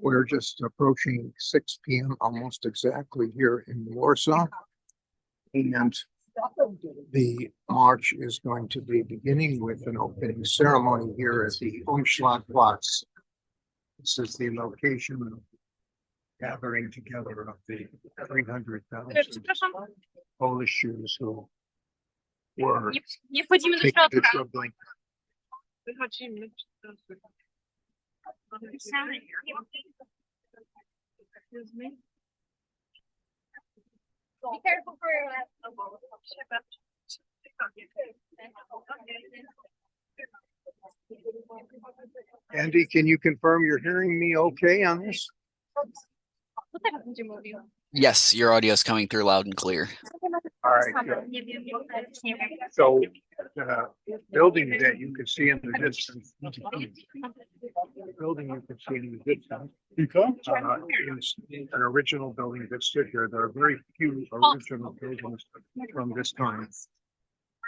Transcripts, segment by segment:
We're just approaching 6 p.m. almost exactly here in Warsaw. And the march is going to be beginning with an opening ceremony here at the Umschlagplatz. This is the location of gathering together of the 300,000 Polish Jews who were Nie wchodzimy do taken to środka. troubling. Wychodzimy. Be careful for your left elbow. Andy, can you confirm you're hearing me okay on this? Co teraz będzie mówił? Yes, your audio is coming through loud and clear. All right, good. Nie wiem. So the building that you can see in the distance, is an original building that stood here. There are very few original buildings from this time.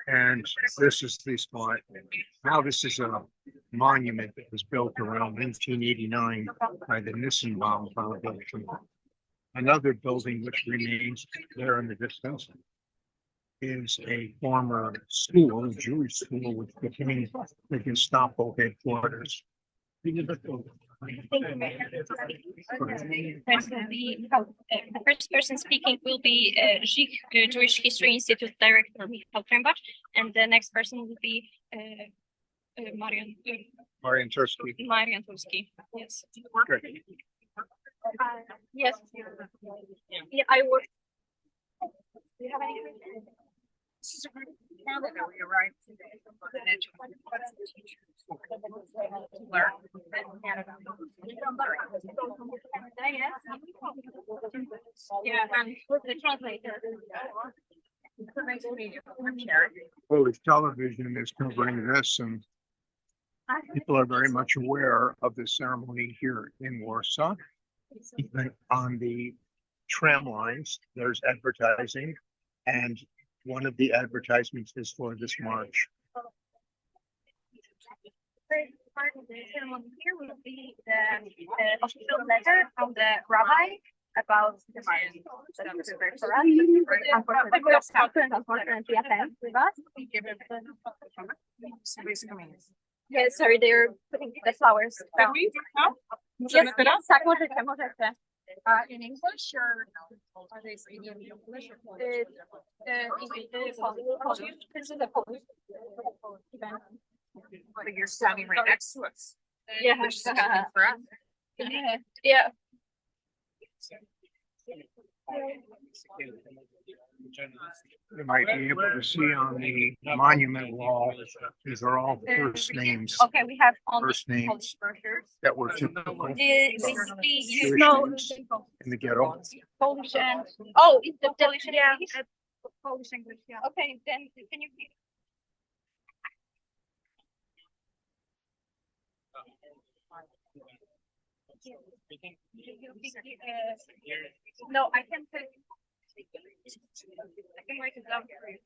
And this is the spot. Now this is a monument that was built around 1989 by the Nissenbaum Foundation. Another building which remains there in the distance is a former school, a Jewish school, which became the Gestapo headquarters. The first person speaking will be Żych Jewish History Institute Director Michał Trębacz, and the next person will be Marian Tursky. Marian Tursky. Yes. Good. Yes. Yeah, I work. Do you have any? Now that we arrived today, yeah, and the translator. Polish television is covering this, and people are very much aware of the ceremony here in Warsaw. Even on the tram lines, there's advertising, and one of the advertisements is for this march. First part of the ceremony here will be the official letter from the rabbi about the march. That was prepared for us. Unfortunately, attend with us. Yes, sorry, they're putting the flowers down. Yes, tak, możecie. In English or are they speaking English or Polish? Polish. This is a Polish event. But you're standing right next to us. Yeah. Which is different for us. Yeah. You might be able to see on the monument wall, these are all first names. Okay, we have all First the names Polish brochures. that were typical You Jewish know, names in the ghetto. Polish and it's the Polish and English. Polish English, yeah. Okay, then can you? No, I can take. I can write it down for you.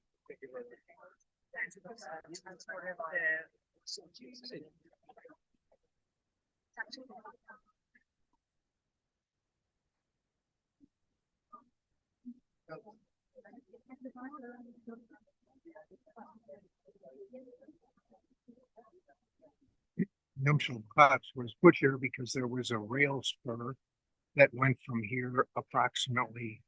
Umschlagplatz was put here because there was a rail spur that went from here approximately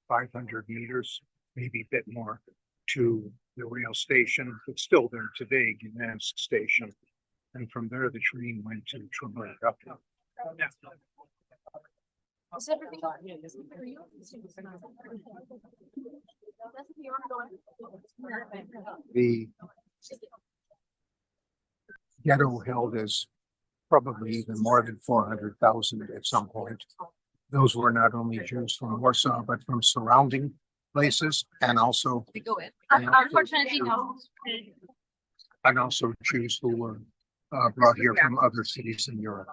500 meters, maybe a bit more, to the rail station. It's still there today, Gdansk Station. And from there, the train went to Treblinka. Is everything The ghetto held as probably even more than 400,000 at some point. Those were not only Jews from Warsaw, but from surrounding places, and also Unfortunately, no. and also Jews who were brought here from other cities in Europe.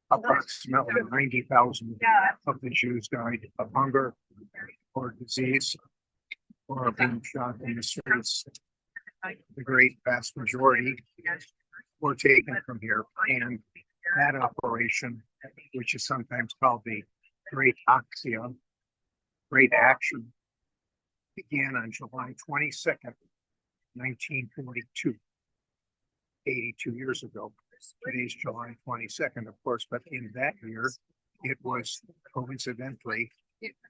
Approximately 90,000 of the Jews died of hunger or disease or being shot in the streets. the great vast majority were taken from here. And that operation, which is sometimes called the Great Axia, Great Action, began on July 22nd, 1942, 82 years ago. Today's July 22nd, of course, but in that year, it was coincidentally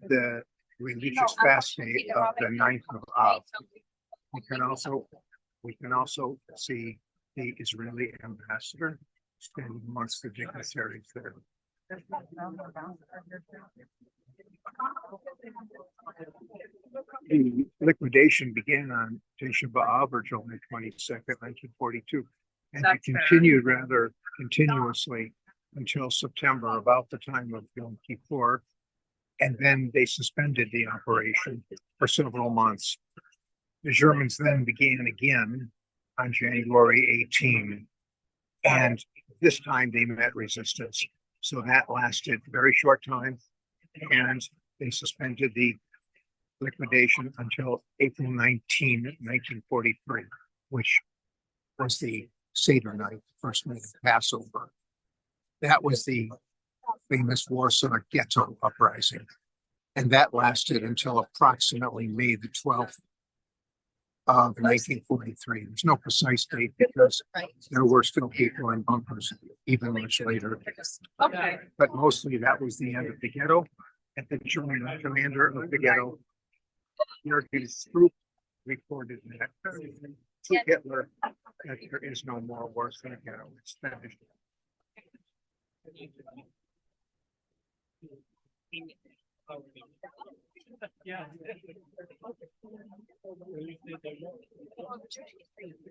the religious fast day of the 9th of Av. We can also see the Israeli ambassador standing amongst the dignitaries there. The liquidation began on Tisha B'Av, or July 22nd, 1942, and it continued rather continuously until September, about the time of Yom Kippur, and then they suspended the operation for several months. The Germans then began again on January 18, and this time they met resistance. So that lasted a very short time, and they suspended the liquidation until April 19, 1943, which was the Seder night, the first night of Passover. That was the famous Warsaw ghetto uprising, and that lasted until approximately May the 12th of 1943. There's no precise date because there were still people in bunkers even much later. Okay. But mostly that was the end of the ghetto. And the German commander of the ghetto, Jürgen Stroop, reported that to Hitler that there is no more Warsaw ghetto. It's finished.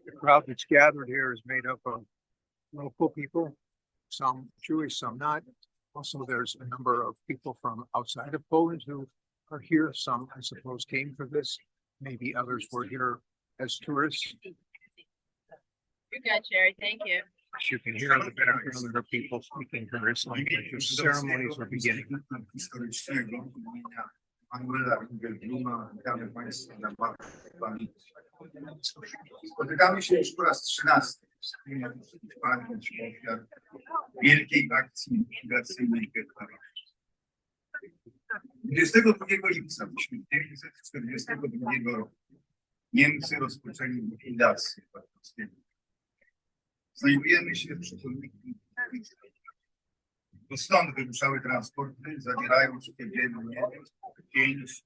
The crowd that's gathered here is made up of local people, some Jewish, some not. Also, there's a number of people from outside of Poland who are here. Some, I suppose, came for this. Maybe others were here as tourists. You're good, Sherry. Thank you. As you can hear in the background, there are people speaking various languages. Ceremonies are beginning. Spotykamy się już po raz 13 wspólnie z pamięć ofiar wielkiej akcji likwidacyjnej getta. 22 lipca 1942 roku Niemcy rozpoczęli likwidację warszawskiego. Znajdujemy się przy chodniku. To stąd wyruszały transporty, zabierając codziennie 5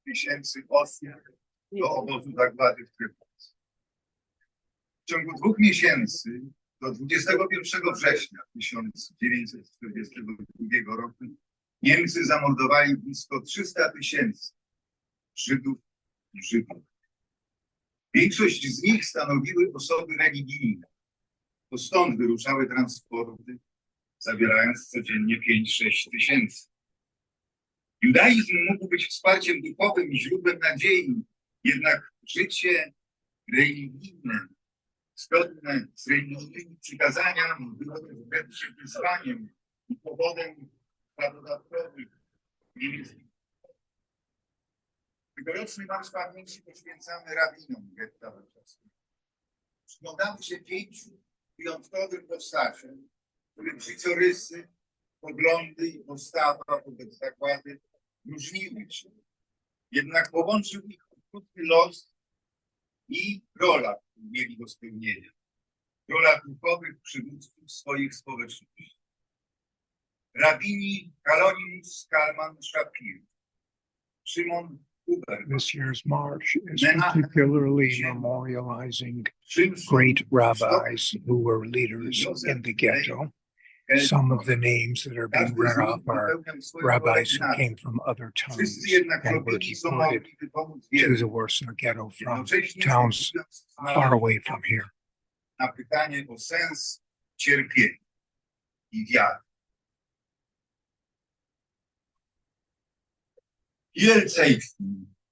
tysięcy osób do obozu zagłady w Trypolsce. W ciągu 2 miesięcy do 21 września 1942 roku Niemcy zamordowali blisko 300 000 Żydów i Żydów. Większość z nich stanowiły osoby religijne. To stąd wyruszały transporty, zabierając codziennie 5-6 tysięcy. Judaizm mógł być wsparciem duchowym i źródłem nadziei, jednak życie religijne, zgodne z religijnymi przykazaniami, było też większym wyzwaniem i powodem dla dodatkowych niemieckich. Tegoroczny marsz pamięci poświęcamy rabinom getta warszawskiego. Przyglądamy się 5 wyjątkowym postaciom, których życiorysy, poglądy i postawa wobec zagłady różniły się. Jednak połączył ich okrutny los i rola, którą mieli do spełnienia. Rola duchowych przywódców swoich społeczności. Rabini Kalonimus Kalman Shapir, Szymon Huber. This year's march is particularly memorializing great rabbis who were leaders in the ghetto. Some of the names that are being read off are rabbis who came from other towns and were deported to the Warsaw ghetto from towns far away from here. Na pytanie o sens cierpienia i wiary. Wielcejski,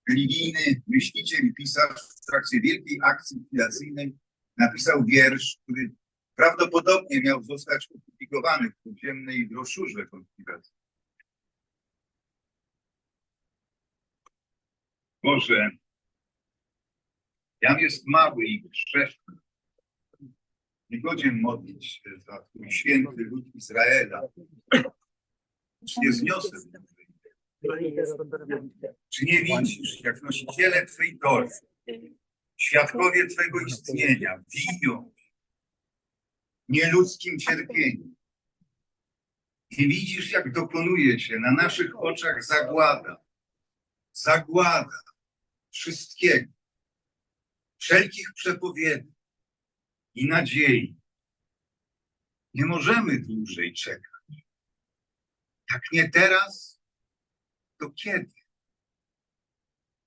religijny myśliciel i pisarz w trakcie wielkiej akcji likwidacyjnej napisał wiersz, który prawdopodobnie miał zostać opublikowany w podziemnej broszurze konspiracji. Boże, Jam jest mały i grzeszny. Nie godzien modlić się za twój święty lud Izraela. Czy nie zniosę dłużej. Czy nie widzisz, jak nosiciele Twej Tory, świadkowie Twego istnienia, wiją nieludzkim cierpieniem? Nie widzisz, jak dokonuje się na naszych oczach zagłada wszystkiego, wszelkich przepowiedni i nadziei. Nie możemy dłużej czekać. Jak nie teraz, to kiedy?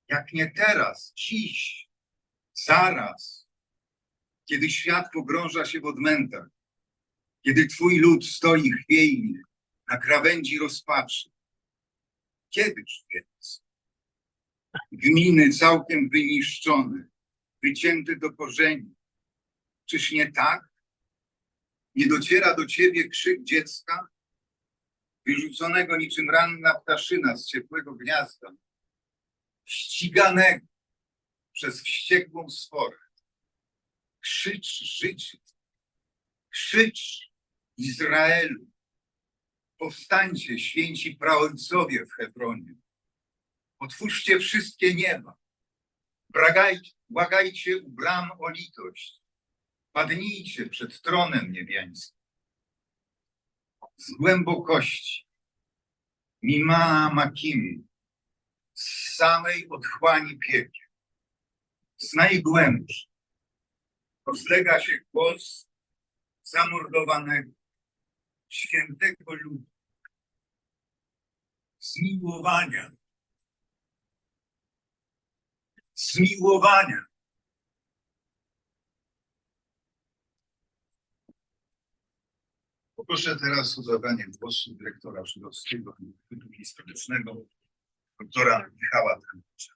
Jak nie teraz, dziś, zaraz, kiedy świat pogrąża się w odmętach, kiedy Twój lud stoi chwiejny na krawędzi rozpaczy. Kiedyż więc? Gminy całkiem wyniszczone, wycięte do korzeni. Czyż nie tak? Nie dociera do Ciebie krzyk dziecka, wyrzuconego niczym ranna ptaszyna z ciepłego gniazda, ściganego przez wściekłą sforę. Krzycz życie, krzycz Izraelu. Powstańcie, święci praojcowie w Hebronie. Otwórzcie wszystkie nieba. Błagajcie u bram o litość. Padnijcie przed tronem niebiańskim. Z głębokości, mima makim, z samej otchłani piekiel, z najgłębszej, rozlega się głos zamordowanego, świętego ludu, zmiłowania. Poproszę teraz o zabranie głosu dyrektora żydowskiego Instytutu Historycznego, doktora Michała Trębacza.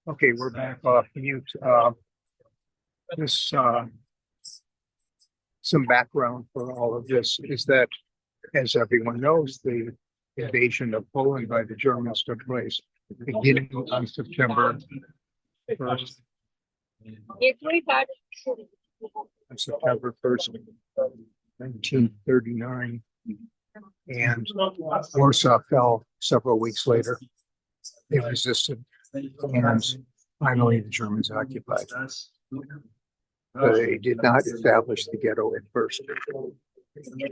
Okay, we're back off mute. This, some background for all of this is that, as everyone knows, the invasion of Poland by the Germans took place beginning on September 1st. On September 1st, 1939, and Warsaw fell several weeks later. They resisted, and finally the Germans occupied. But they did not establish the ghetto at first. They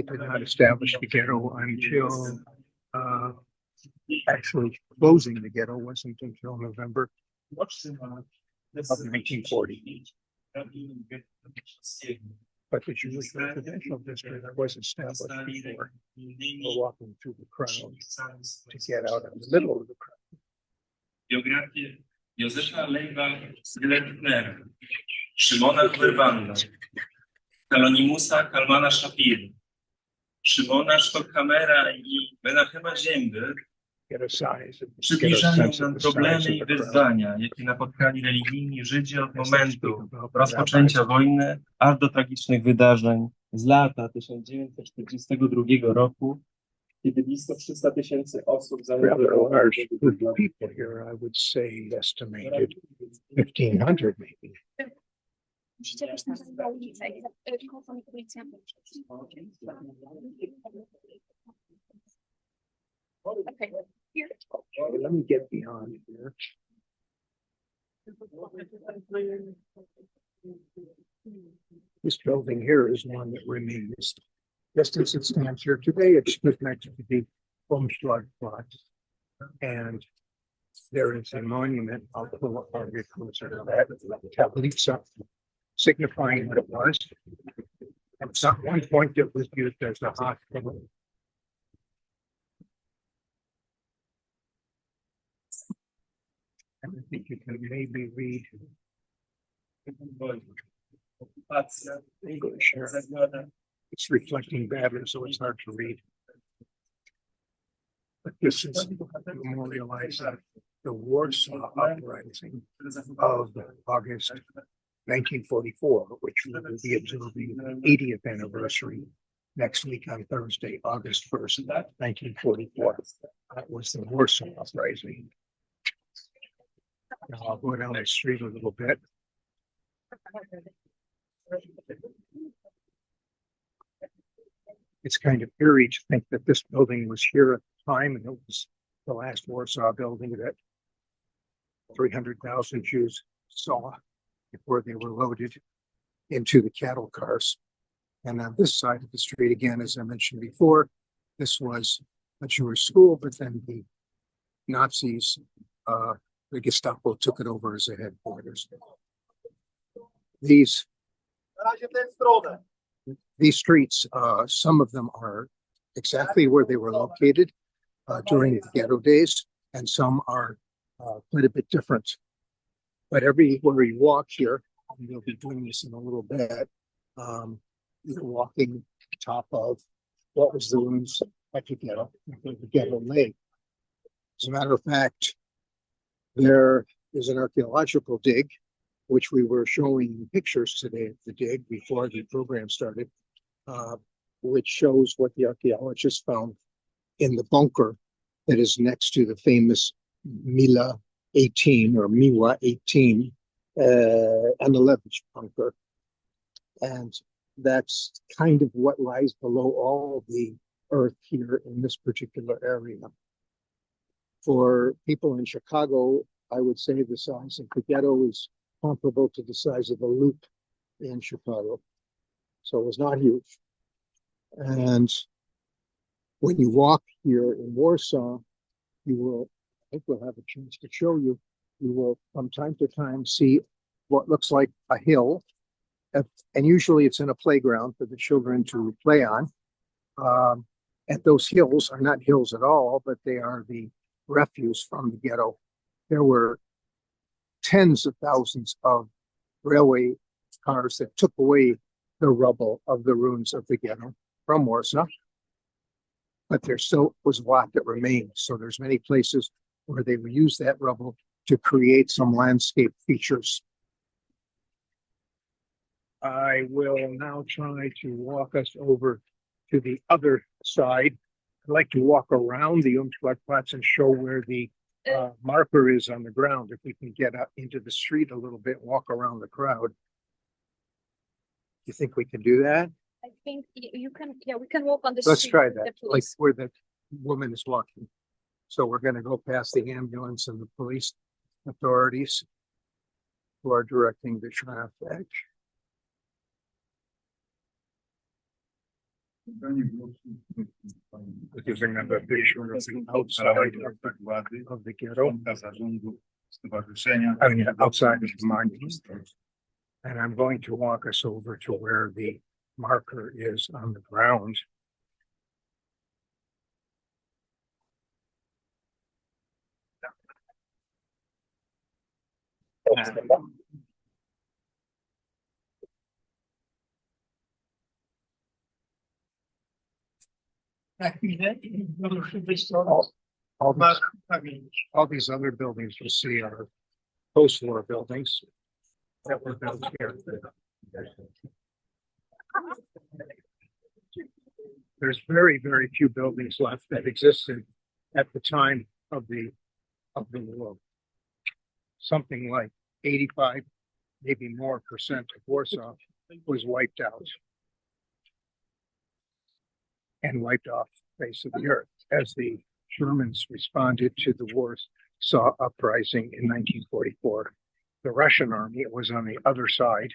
did not establish the ghetto until actually closing the ghetto wasn't until November of 1940. But the Jewish residential district was established before. We're walking through the crowd to get out in the middle of the crowd. Biografię Józefa Lejwa Zglednera, Szymona Werwanda, Kalonimusa Kalmana Szapira, Szymona Stockhamera i Menachema Zięby przybliżają nam problemy i wyzwania, jakie napotkali religijni Żydzi od momentu rozpoczęcia wojny aż do tragicznych wydarzeń z lata 1942 roku, kiedy blisko 300 000 osób Rather large group of people here, I would say estimated 1,500 maybe. Musicie też tam na ulicę i policja. Okay, here. Let me get beyond here. This building here is one that remains. Just as it stands here today, it stood next to the Umschlagplatz. And there is a monument, I'll get closer to that, Tablitza, signifying what it was. At one point it was used as a hospital. And I think you can maybe read English here. It's reflecting badly, so it's hard to read. But this is memorializing the Warsaw uprising of August 1944, which will be observing the 80th anniversary next week on Thursday, August 1st, 1944. That was the Warsaw uprising. Now I'll go down the street a little bit. It's kind of eerie to think that this building was here at the time, and it was the last Warsaw building that 300,000 Jews saw before they were loaded into the cattle cars. And on this side of the street, again, as I mentioned before, this was a Jewish school, but then the Nazis, the Gestapo took it over as a headquarters. These streets, some of them are exactly where they were located during the ghetto days, and some are quite a bit different. But everywhere you walk here, and we'll be doing this in a little bit, you're walking top of what was the ruins at the ghetto lake. As a matter of fact, there is an archaeological dig, which we were showing pictures today of the dig before the program started, which shows what the archaeologists found in the bunker that is next to the famous Mila 18 or Miwa 18 and 11 bunker. And that's kind of what lies below all the earth here in this particular area. For people in Chicago, I would say the size of the ghetto is comparable to the size of the Loop in Chicago. So it was not huge. And when you walk here in Warsaw, you will, I think we'll have a chance to show you, you will from time to time see what looks like a hill. And usually it's in a playground for the children to play on. And those hills are not hills at all, but they are the refuse from the ghetto. There were tens of thousands of railway cars that took away the rubble of the ruins of the ghetto from Warsaw. But there still was a lot that remained. So there's many places where they would use that rubble to create some landscape features. I will now try to walk us over to the other side. I'd like to walk around the Umschlagplatz and show where the marker is on the ground. If we can get out into the street a little bit, walk around the crowd. You think we can do that? I think you can, yeah, we can walk on the Let's street try with the that, like police. where the woman is walking. So we're going to go past the ambulance and the police authorities who are directing the traffic. This is another picture of the outside of the ghetto. I mean, outside of the monument. And I'm going to walk us over to where the marker is on the ground. All these other buildings you see are post-war buildings that were built here. There's very, very few buildings left that existed at the time of the war. Something like 85, maybe more percent of Warsaw was wiped out and wiped off the face of the earth as the Germans responded to the Warsaw uprising in 1944. The Russian army was on the other side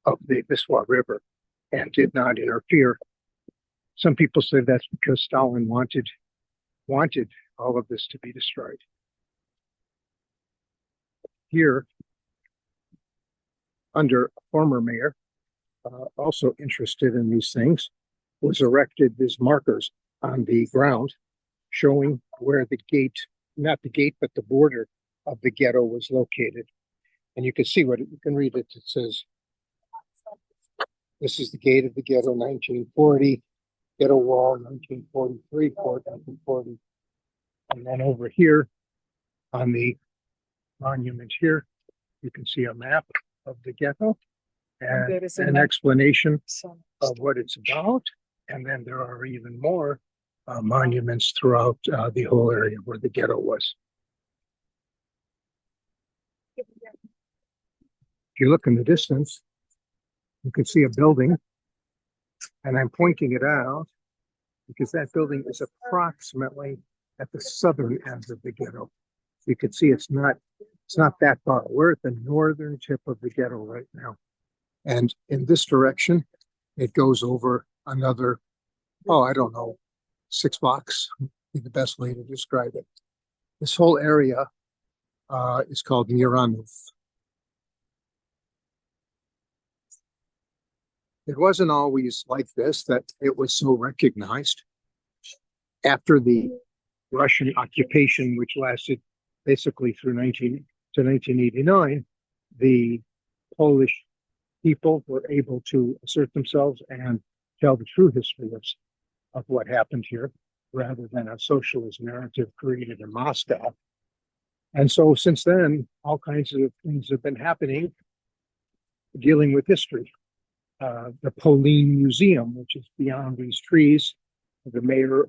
of the Wisła River and did not interfere. Some people say that's because Stalin wanted all of this to be destroyed. Here, under a former mayor, also interested in these things, was erected these markers on the ground showing where the gate, not the gate, but the border of the ghetto was located. And you can see what you can read it. It says, this is the gate of the ghetto, 1940, ghetto wall, 1943, fort, 1940. And then over here on the monument here, you can see a map of the ghetto and an explanation of what it's about. And then there are even more monuments throughout the whole area where the ghetto was. If you look in the distance, you can see a building, and I'm pointing it out because that building is approximately at the southern end of the ghetto. You can see it's not that far. We're at the northern tip of the ghetto right now. And in this direction, it goes over another, I don't know, 6 blocks would be the best way to describe it. This whole area is called Miranov. It wasn't always like this, that it was so recognized. After the Russian occupation, which lasted basically through 1989, the Polish people were able to assert themselves and tell the true history of what happened here, rather than a socialist narrative created in Moscow. And so since then, all kinds of things have been happening dealing with history. The Polin Museum, which is beyond these trees, the mayor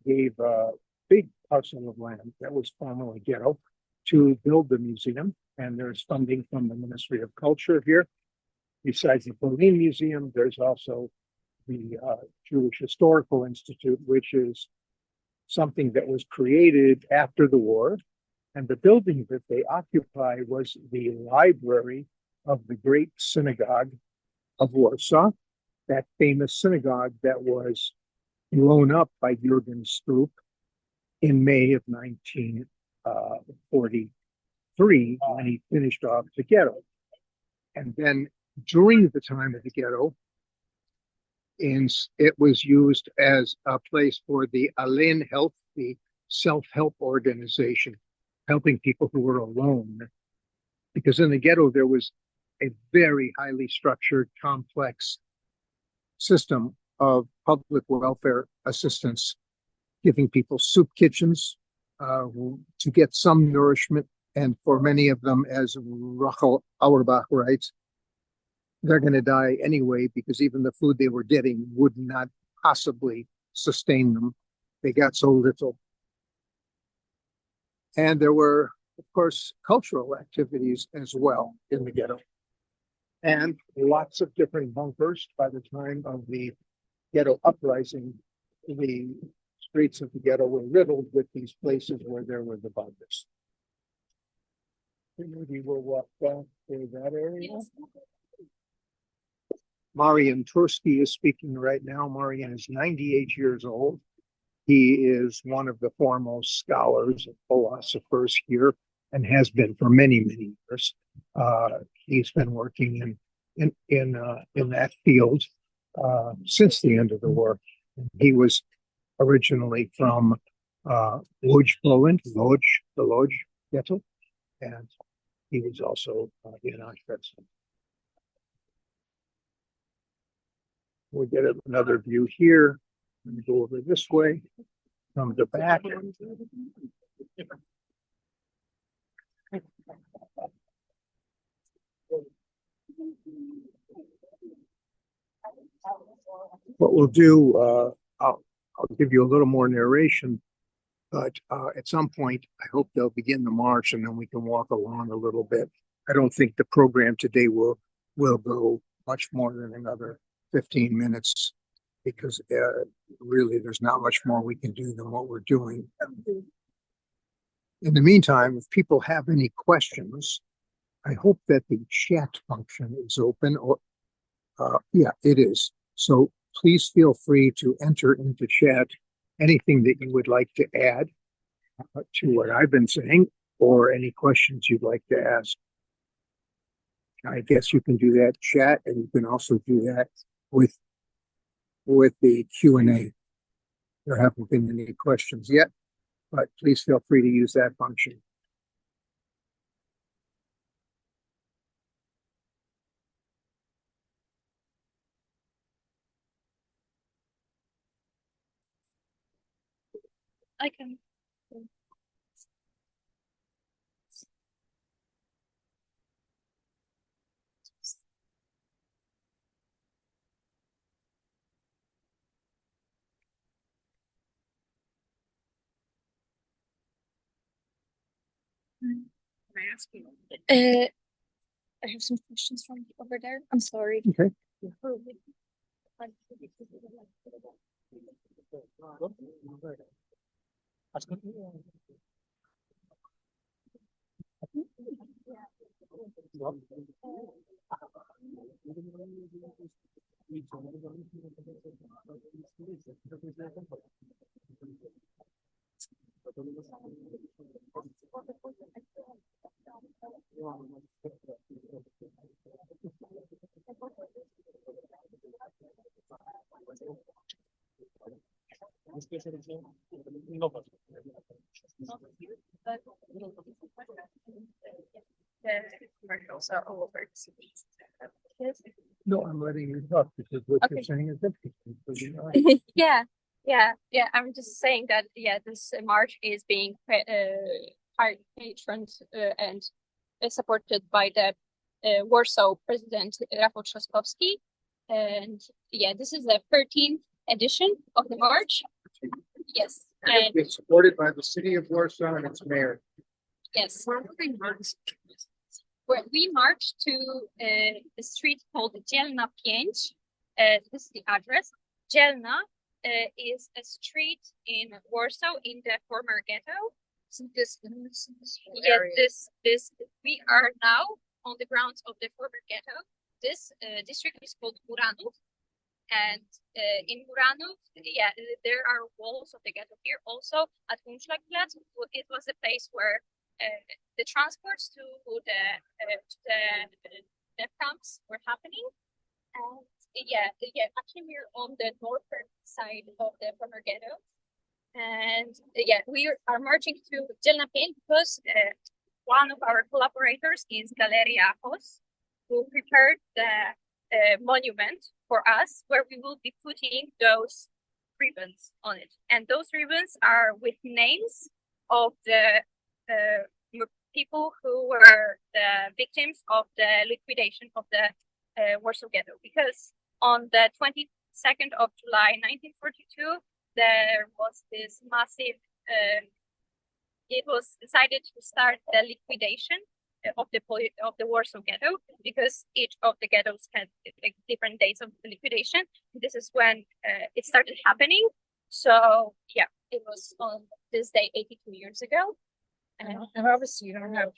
gave a big parcel of land that was formerly ghetto to build the museum, and there's funding from the Ministry of Culture here. Besides the Polin Museum, there's also the Jewish Historical Institute, which is something that was created after the war. And the building that they occupy was the library of the Great Synagogue of Warsaw, that famous synagogue that was blown up by Jürgen Stroop in May of 1943 when he finished off the ghetto. And then during the time of the ghetto, it was used as a place for the Alen Health, the self-help organization, helping people who were alone. Because in the ghetto, there was a very highly structured, complex system of public welfare assistance, giving people soup kitchens to get some nourishment. And for many of them, as Rachel Auerbach writes, they're going to die anyway because even the food they were getting would not possibly sustain them. They got so little. And there were, of course, cultural activities as well in the ghetto. And lots of different bunkers. By the time of the ghetto uprising, the streets of the ghetto were riddled with these places where there were the bunkers. Maybe we'll walk down through that area. Yes. Marian Tursky is speaking right now. Marian is 98 years old. He is one of the foremost scholars and philosophers here and has been for many, many years. He's been working in that field since the end of the war. He was originally from Łódź, Poland, the Łódź ghetto, and he was also in Auschwitz. We'll get another view here. Let me go over this way from the back. What we'll do, I'll give you a little more narration, but at some point, I hope they'll begin the march and then we can walk along a little bit. I don't think the program today will go much more than another 15 minutes because really there's not much more we can do than what we're doing. In the meantime, if people have any questions, I hope that the chat function is open. Or yeah, it is. So please feel free to enter into chat anything that you would like to add to what I've been saying or any questions you'd like to ask. I guess you can do that chat, and you can also do that with the Q&A. There haven't been any questions yet, but please feel free to use that function. I can. Can I ask you? I have some questions from over there. I'm sorry. Okay. The commercials are all over the city. Yes. No, I'm letting you talk because what you're Okay. saying is interesting. Yeah. I'm just saying that this march is being patroned and supported by the Warsaw president Rafał Trzaskowski, and this is the 13th edition of the march. Yes, and It's supported by the city of Warsaw and its mayor. yes, where we marched to a street called Dzielna 5. This is the address. Dzielna is a street in Warsaw in the former ghetto. So this we are now on the grounds of the former ghetto. This district is called Muranów, and in Muranów, there are walls of the ghetto here. Also at Umschlagplatz, it was a place where the transports to the camps were happening. And actually we're on the northern side of the former ghetto. And we are marching to Dzielna 5 because one of our collaborators is Galeria Hos, who prepared the monument for us, where we will be putting those ribbons on it. And those ribbons are with names of the people who were the victims of the liquidation of the Warsaw Ghetto. Because on the 22nd of July 1942, there was this massive, it was decided to start the liquidation of the Warsaw Ghetto, because each of the ghettos had different dates of liquidation. This is when it started happening. So it was on this day 82 years ago. And obviously you don't have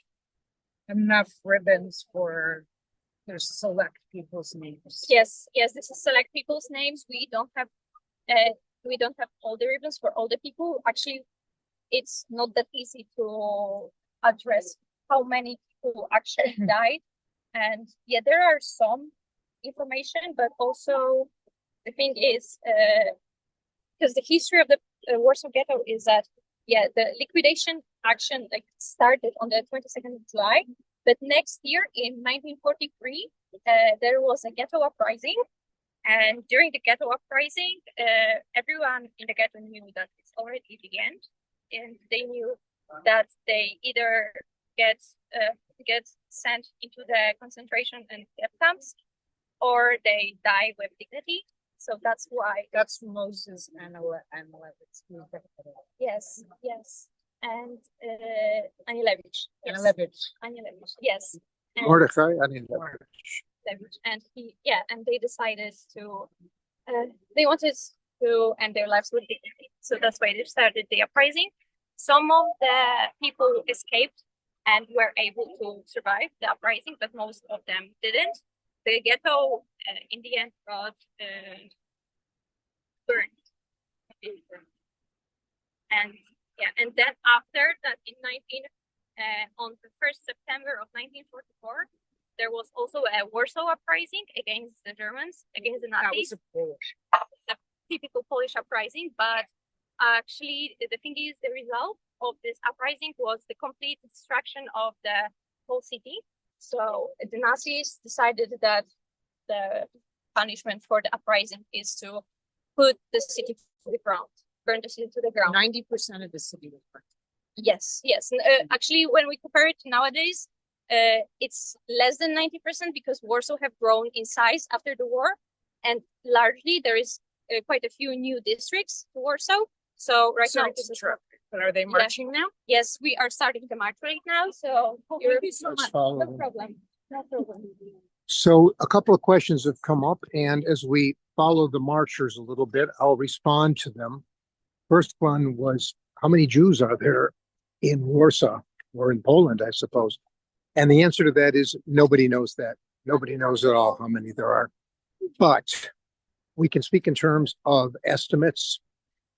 enough ribbons for there's select people's names. Yes, this is select people's names. We don't have all the ribbons for all the people. Actually, it's not that easy to address how many people actually died. And there are some information, but also the thing is, because the history of the Warsaw Ghetto is that the liquidation action started on the 22nd of July, but next year in 1943 there was a ghetto uprising, and during the ghetto uprising everyone in the ghetto knew that it's already the end, and they knew that they either get sent into the concentration and death camps, or they die with dignity. So that's why. That's Moses and Levitt. Yes. And Anilevich. Anilevich, yes. And Mordechai, I mean, Levich. And and they decided to, they wanted to end their lives with dignity. So that's why they started the uprising. Some of the people escaped and were able to survive the uprising, but most of them didn't. The ghetto, in the end, got burned. And then after that, on the 1st September of 1944, there was also a Warsaw uprising against the Germans, against the That Nazis. was a Polish. The typical Polish uprising, but actually the thing is the result of this uprising was the complete destruction of the whole city. So the Nazis decided that the punishment for the uprising is to put the city to the ground, burn the city to the ground. 90% of the city was burned. Yes, yes. Actually, when we compare it to nowadays, it's less than 90% because Warsaw have grown in size after the war, and largely there is quite a few new districts to Warsaw. So right now, Sorry to interrupt, but are they marching now? yes, we are starting the march right now. So Thank you so Let's much. follow no them. problem, no problem. So a couple of questions have come up, and as we follow the marchers a little bit, I'll respond to them. First one was, how many Jews are there in Warsaw or in Poland, I suppose? And the answer to that is nobody knows that. Nobody knows at all how many there are. But we can speak in terms of estimates,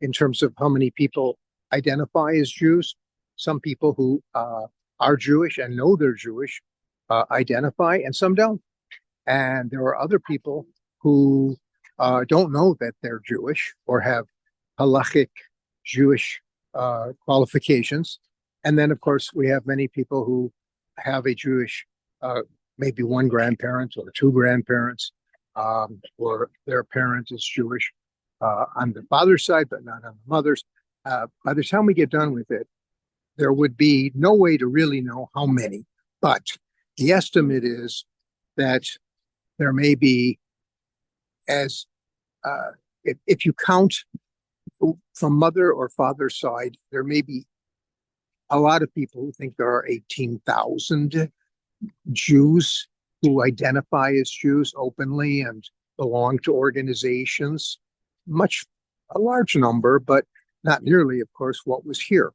in terms of how many people identify as Jews. Some people who are Jewish and know they're Jewish identify, and some don't. And there are other people who don't know that they're Jewish or have halachic Jewish qualifications. And then, of course, we have many people who have a Jewish, maybe one grandparent or two grandparents, or their parent is Jewish on the father's side, but not on the mother's. By the time we get done with it, there would be no way to really know how many. But the estimate is that there may be, as if you count from mother or father's side, there may be a lot of people who think there are 18,000 Jews who identify as Jews openly and belong to organizations. A large number, but not nearly, of course, what was here.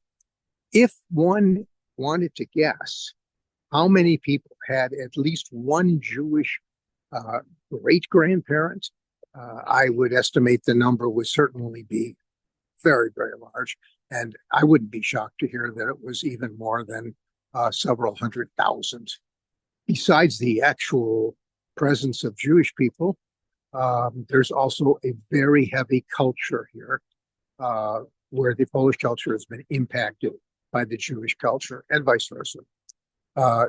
If one wanted to guess how many people had at least one Jewish great-grandparent, I would estimate the number would certainly be very, very large. And I wouldn't be shocked to hear that it was even more than several 100,000. Besides the actual presence of Jewish people, there's also a very heavy culture here where the Polish culture has been impacted by the Jewish culture and vice versa.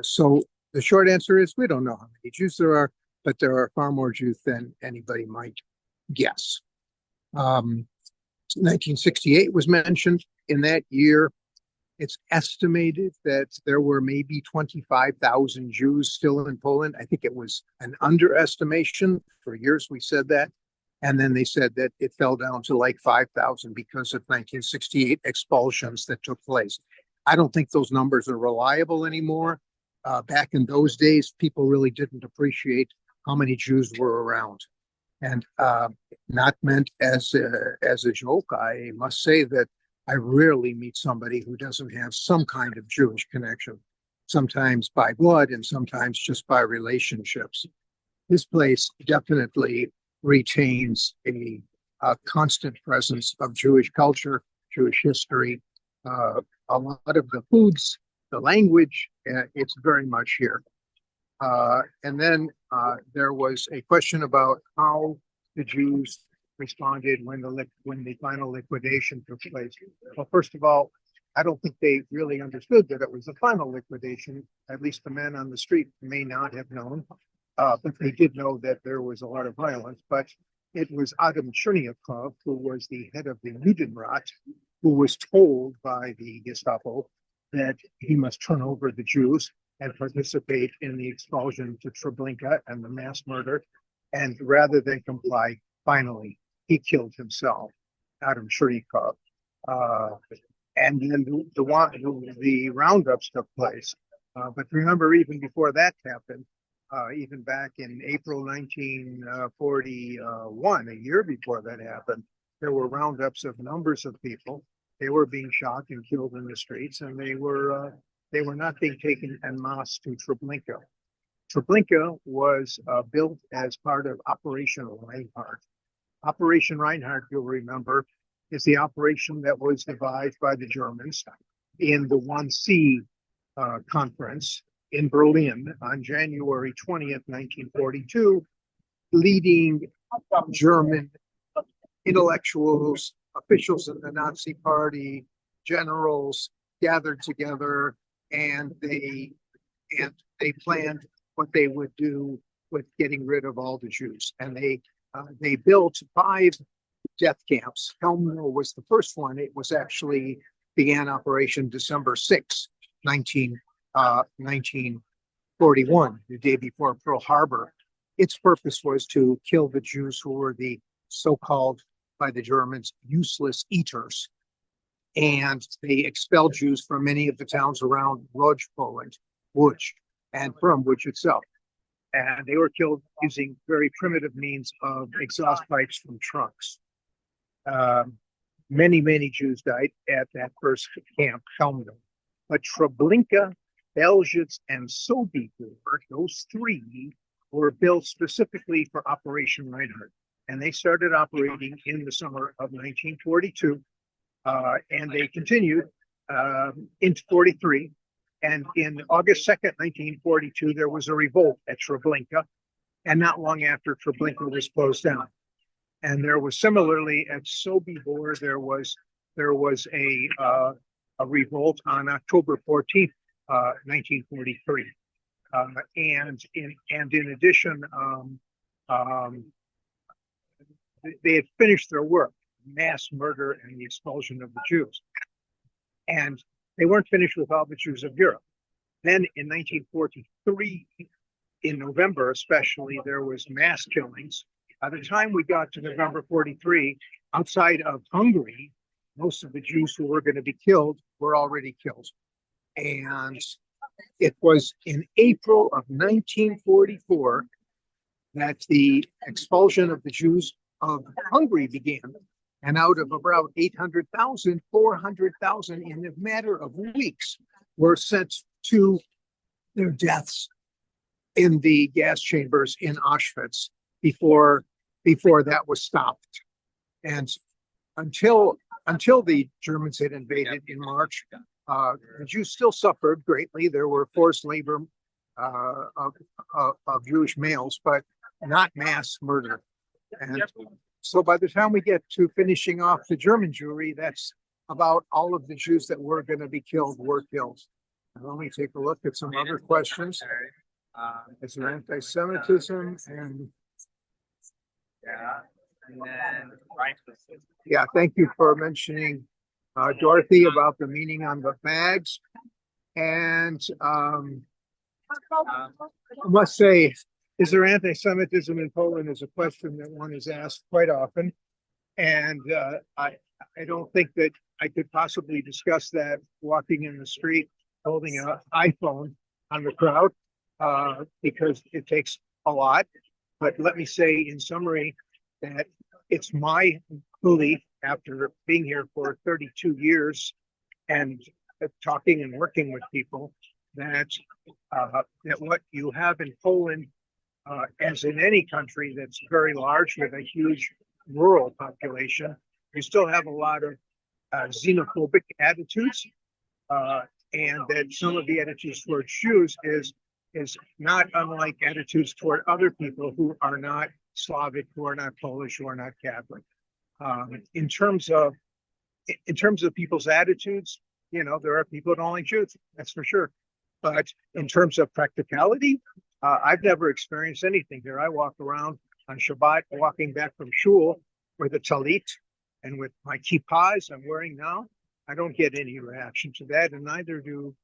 So the short answer is we don't know how many Jews there are, but there are far more Jews than anybody might guess. 1968 was mentioned. In that year, it's estimated that there were maybe 25,000 Jews still in Poland. I think it was an underestimation. For years we said that. And then they said that it fell down to like 5,000 because of 1968 expulsions that took place. I don't think those numbers are reliable anymore. Back in those days, people really didn't appreciate how many Jews were around. And not meant as a joke, I must say that I rarely meet somebody who doesn't have some kind of Jewish connection, sometimes by blood and sometimes just by relationships. This place definitely retains a constant presence of Jewish culture, Jewish history, a lot of the foods, the language, it's very much here. And then there was a question about how the Jews responded when the final liquidation took place. Well, first of all, I don't think they really understood that it was a final liquidation. At least the men on the street may not have known, but they did know that there was a lot of violence. But it was Adam Cherniakov, who was the head of the Judenrat, who was told by the Gestapo that he must turn over the Jews and participate in the expulsion to Treblinka and the mass murder. And rather than comply, finally, he killed himself, Adam Cherniakov. And then the roundups took place. But remember, even before that happened, even back in April 1941, a year before that happened, there were roundups of numbers of people. They were being shot and killed in the streets, and they were not being taken en masse to Treblinka. Treblinka was built as part of Operation Reinhardt. Operation Reinhardt, you'll remember, is the operation that was devised by the Germans in the 1C conference in Berlin on January 20th, 1942, leading German intellectuals, officials in the Nazi Party, generals gathered together, and they planned what they would do with getting rid of all the Jews. And they built 5 death camps. Helmno was the first one. It was actually began operation December 6, 1941, the day before Pearl Harbor. Its purpose was to kill the Jews who were the so-called, by the Germans, useless eaters. And they expelled Jews from many of the towns around Łódź, Poland, Łódź, and from Łódź itself. And they were killed using very primitive means of exhaust pipes from trucks. Many Jews died at that first camp, Helmno. But Treblinka, Belzec, and Sobibor, those 3 were built specifically for Operation Reinhardt. And they started operating in the summer of 1942. And they continued into 43. And in August 2nd, 1942, there was a revolt at Treblinka. And not long after, Treblinka was closed down. And there was similarly at Sobibor, there was a revolt on October 14th, 1943. And in addition, they had finished their work, mass murder and the expulsion of the Jews. And they weren't finished with all the Jews of Europe. Then in 1943, in November especially, there was mass killings. By the time we got to November 43, outside of Hungary, most of the Jews who were going to be killed were already killed. And it was in April of 1944 that the expulsion of the Jews of Hungary began. And out of about 800,000, 400,000 in a matter of weeks were sent to their deaths in the gas chambers in Auschwitz before that was stopped. And until the Germans had invaded in March, the Jews still suffered greatly. There were forced labor of Jewish males, but not mass murder. And so by the time we get to finishing off the German Jewry, that's about all of the Jews that were going to be killed were killed. And let me take a look at some other questions. Is there anti-Semitism? And yeah, thank you for mentioning Dorothy about the meaning on the bags. And I must say, is there anti-Semitism in Poland is a question that one is asked quite often. And I don't think that I could possibly discuss that walking in the street holding an iPhone on the crowd because it takes a lot. But let me say in summary that it's my belief after being here for 32 years and talking and working with people that what you have in Poland, as in any country that's very large with a huge rural population, you still have a lot of xenophobic attitudes, and that some of the attitudes towards Jews is not unlike attitudes toward other people who are not Slavic, who are not Polish, who are not Catholic. In terms of people's attitudes, there are people that don't like Jews, that's for sure. But in terms of practicality, I've never experienced anything here. I walk around on Shabbat, walking back from shul with a talit and with my kippahs I'm wearing now. I don't get any reaction to that, and neither do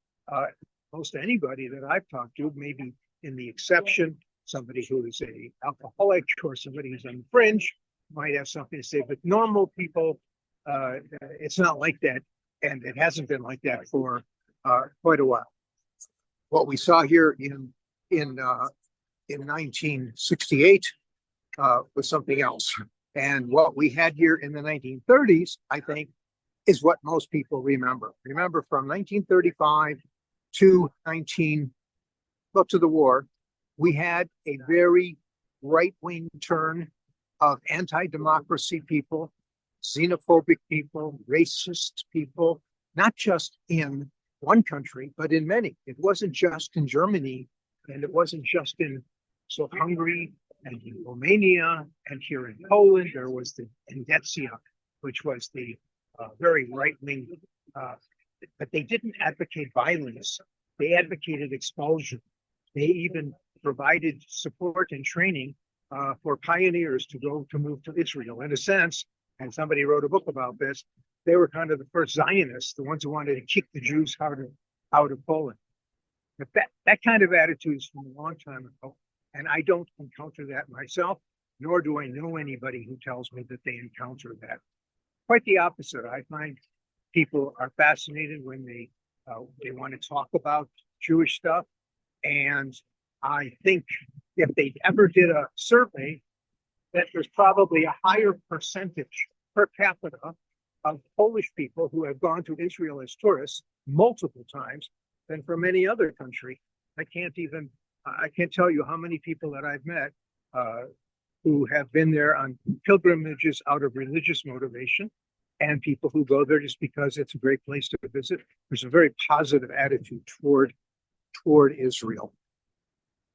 most anybody that I've talked to, maybe in the exception, somebody who is a alcoholic or somebody who's on the fringe might have something to say, but normal people, it's not like that, and it hasn't been like that for quite a while. What we saw here in 1968 was something else, and what we had here in the 1930s, I think, is what most people remember. Remember from 1935 to the war, we had a very right-wing turn of anti-democracy people, xenophobic people, racist people, not just in one country, but in many. It wasn't just in Germany, and it wasn't just in Hungary and in Romania and here in Poland. There was the Endecja, which was the very right-wing, but they didn't advocate violence. They advocated expulsion. They even provided support and training for pioneers to move to Israel. In a sense, and somebody wrote a book about this, they were kind of the first Zionists, the ones who wanted to kick the Jews out of Poland. But that kind of attitude is from a long time ago, and I don't encounter that myself, nor do I know anybody who tells me that they encounter that. Quite the opposite. I find people are fascinated when they want to talk about Jewish stuff, and I think if they ever did a survey, that there's probably a higher percentage per capita of Polish people who have gone to Israel as tourists multiple times than from any other country. I can't tell you how many people that I've met who have been there on pilgrimages out of religious motivation, and people who go there just because it's a great place to visit. There's a very positive attitude toward Israel.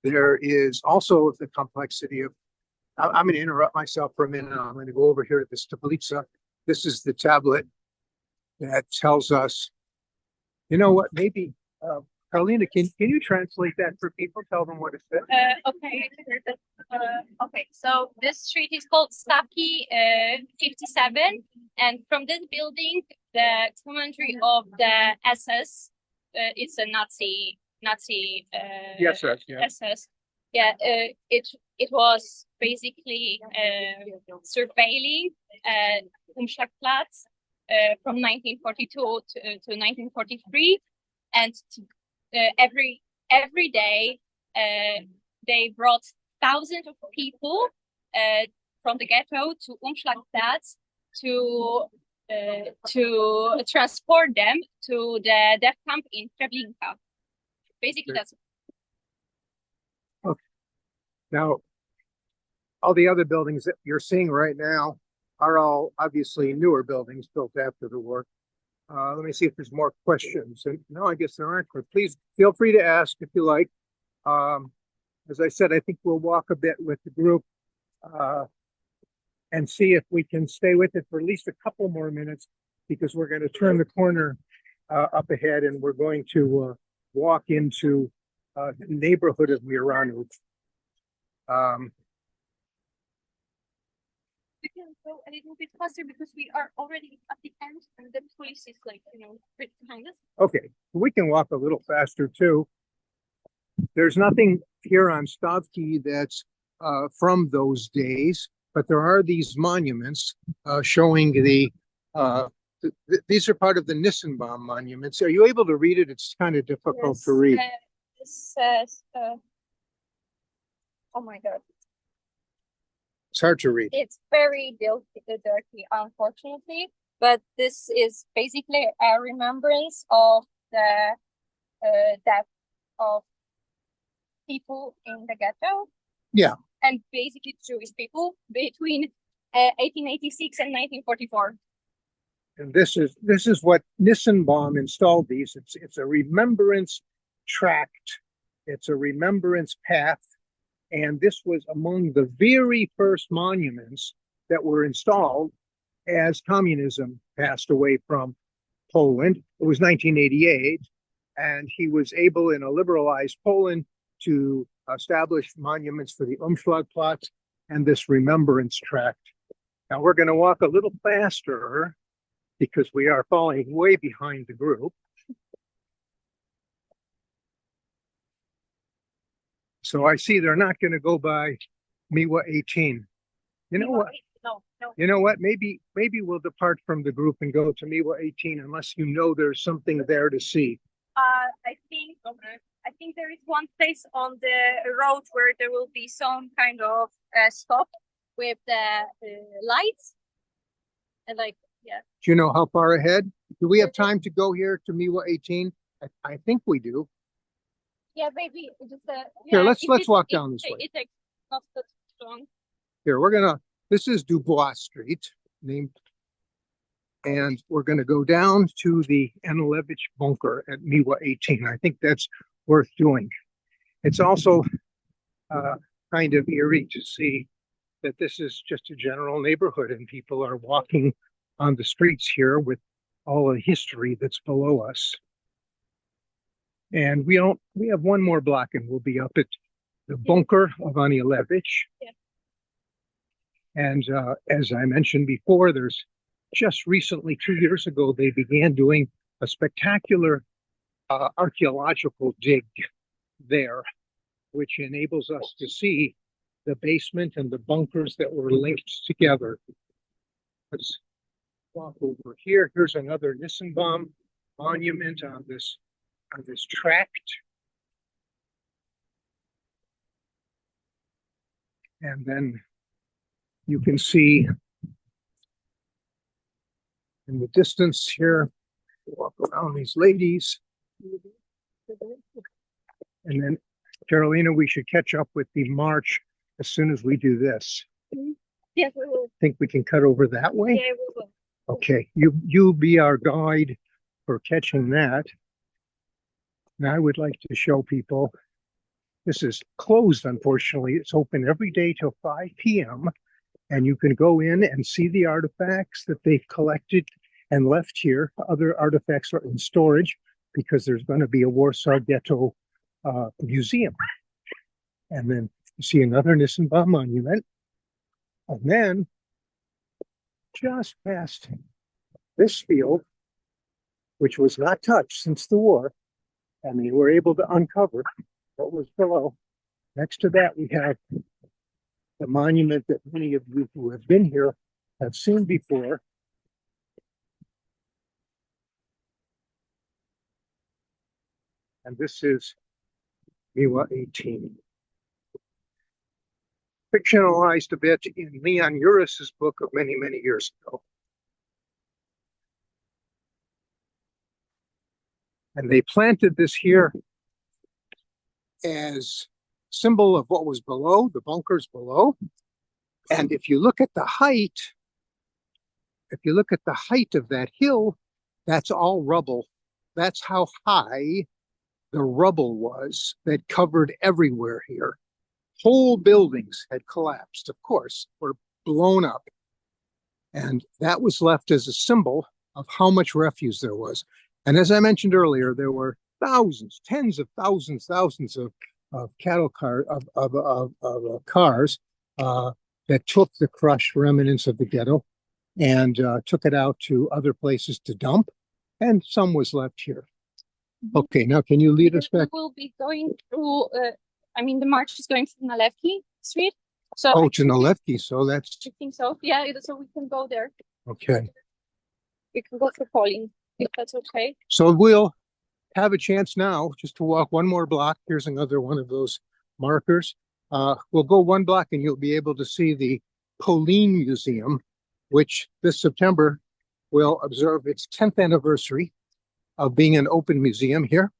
There is also the complexity of, I'm going to interrupt myself for a minute. I'm going to go over here to this tablitza. This is the tablet that tells us, you know what, maybe, Carolina, can you translate that for people? Tell them what it says. Okay. Okay. So this street is called Staki 57, and from this building, the commentary of the SS, it's a Nazi. Yes, sir. Yeah. SS. Yeah. It was basically surveilling Umschlagplatz from 1942 to 1943, and every day they brought thousands of people from the ghetto to Umschlagplatz to transport them to the death camp in Treblinka. Basically, that's Okay. Now, all the other buildings that you're seeing right now are all obviously newer buildings built after the war. Let me see if there's more questions. And no, I guess there aren't. But please feel free to ask if you like. As I said, I think we'll walk a bit with the group and see if we can stay with it for at least a couple more minutes, because we're going to turn the corner up ahead, and we're going to walk into the neighborhood of Miranov. we can go a little bit faster because we are already at the end, and the police is right behind us. Okay, we can walk a little faster too. There's nothing here on Stavki that's from those days, but there are these monuments showing these are part of the Nissenbaum monuments. Are you able to read it? It's kind of difficult to read. This says, oh my God. It's hard to read. It's very dirty, unfortunately, but this is basically a remembrance of the death of people in the ghetto. Yeah. And basically Jewish people between 1886 and 1944. And this is what Nissenbaum installed these. It's a remembrance tract. It's a remembrance path. And this was among the very first monuments that were installed as communism passed away from Poland. It was 1988, and he was able in a liberalized Poland to establish monuments for the Umschlagplatz and this remembrance tract. Now we're going to walk a little faster because we are falling way behind the group. So I see they're not going to go by Miwa 18. You know what? No. You know what? Maybe we'll depart from the group and go to Miwa 18 unless you know there's something there to see. I think there is one place on the road where there will be some kind of stop with the lights and yeah. Do you know how far ahead? Do we have time to go here to Miwa 18? I think we do. Yeah, maybe just Here, let's walk down this way. It's like not that strong. Here, this is Dubois Street, named And we're going to go down to the Anilevich bunker at Miwa 18. I think that's worth doing. It's also kind of eerie to see that this is just a general neighborhood and people are walking on the streets here with all the history that's below us. And we have one more block and we'll be up at the bunker of Anilevich. Yeah. And as I mentioned before, there's just recently, 2 years ago, they began doing a spectacular archaeological dig there, which enables us to see the basement and the bunkers that were linked together. Let's walk over here. Here's another Nissenbaum monument on this tract. And then you can see in the distance here, walk around these ladies. And then, Carolina, we should catch up with the march as soon as we do this. Yes, we will. Think we can cut over that way? Yeah, we will. Okay, you be our guide for catching that. And I would like to show people, this is closed, unfortunately. It's open every day till 5 p.m. And you can go in and see the artifacts that they've collected and left here. Other artifacts are in storage because there's going to be a Warsaw ghetto museum. And then you see another Nissenbaum monument. And then just past this field, which was not touched since the war, and they were able to uncover what was below. Next to that, we have the monument that many of you who have been here have seen before. And this is Miwa 18. Fictionalized a bit in Leon Uris's book of many, many years ago. And they planted this here as symbol of what was below, the bunkers below. And if you look at the height, of that hill, that's all rubble. That's how high the rubble was that covered everywhere here. Whole buildings had collapsed, of course, were blown up. And that was left as a symbol of how much refuse there was. And as I mentioned earlier, there were thousands, tens of thousands of cattle cars that took the crushed remnants of the ghetto and took it out to other places to dump, and some was left here. Okay, now can you lead us back? We will be going through, the march is going through Nalewki Street. So Oh, to Nalewki, so that's, I think so. Yeah, so we can go there. okay. We can go for polling, if that's okay. So we'll have a chance now just to walk one more block. Here's another one of those markers. We'll go one block and you'll be able to see the Pauline Museum, which this September will observe its 10th anniversary of being an open museum here.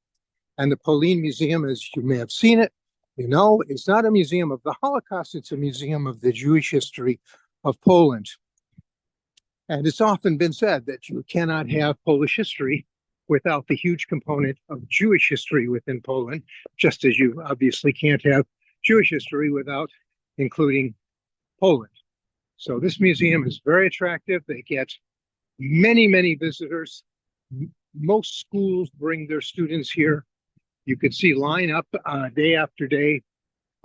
And the Pauline Museum, as you may have seen it, it's not a museum of the Holocaust, it's a museum of the Jewish history of Poland. And it's often been said that you cannot have Polish history without the huge component of Jewish history within Poland, just as you obviously can't have Jewish history without including Poland. So this museum is very attractive. They get many, many visitors. Most schools bring their students here. You could see line up day after day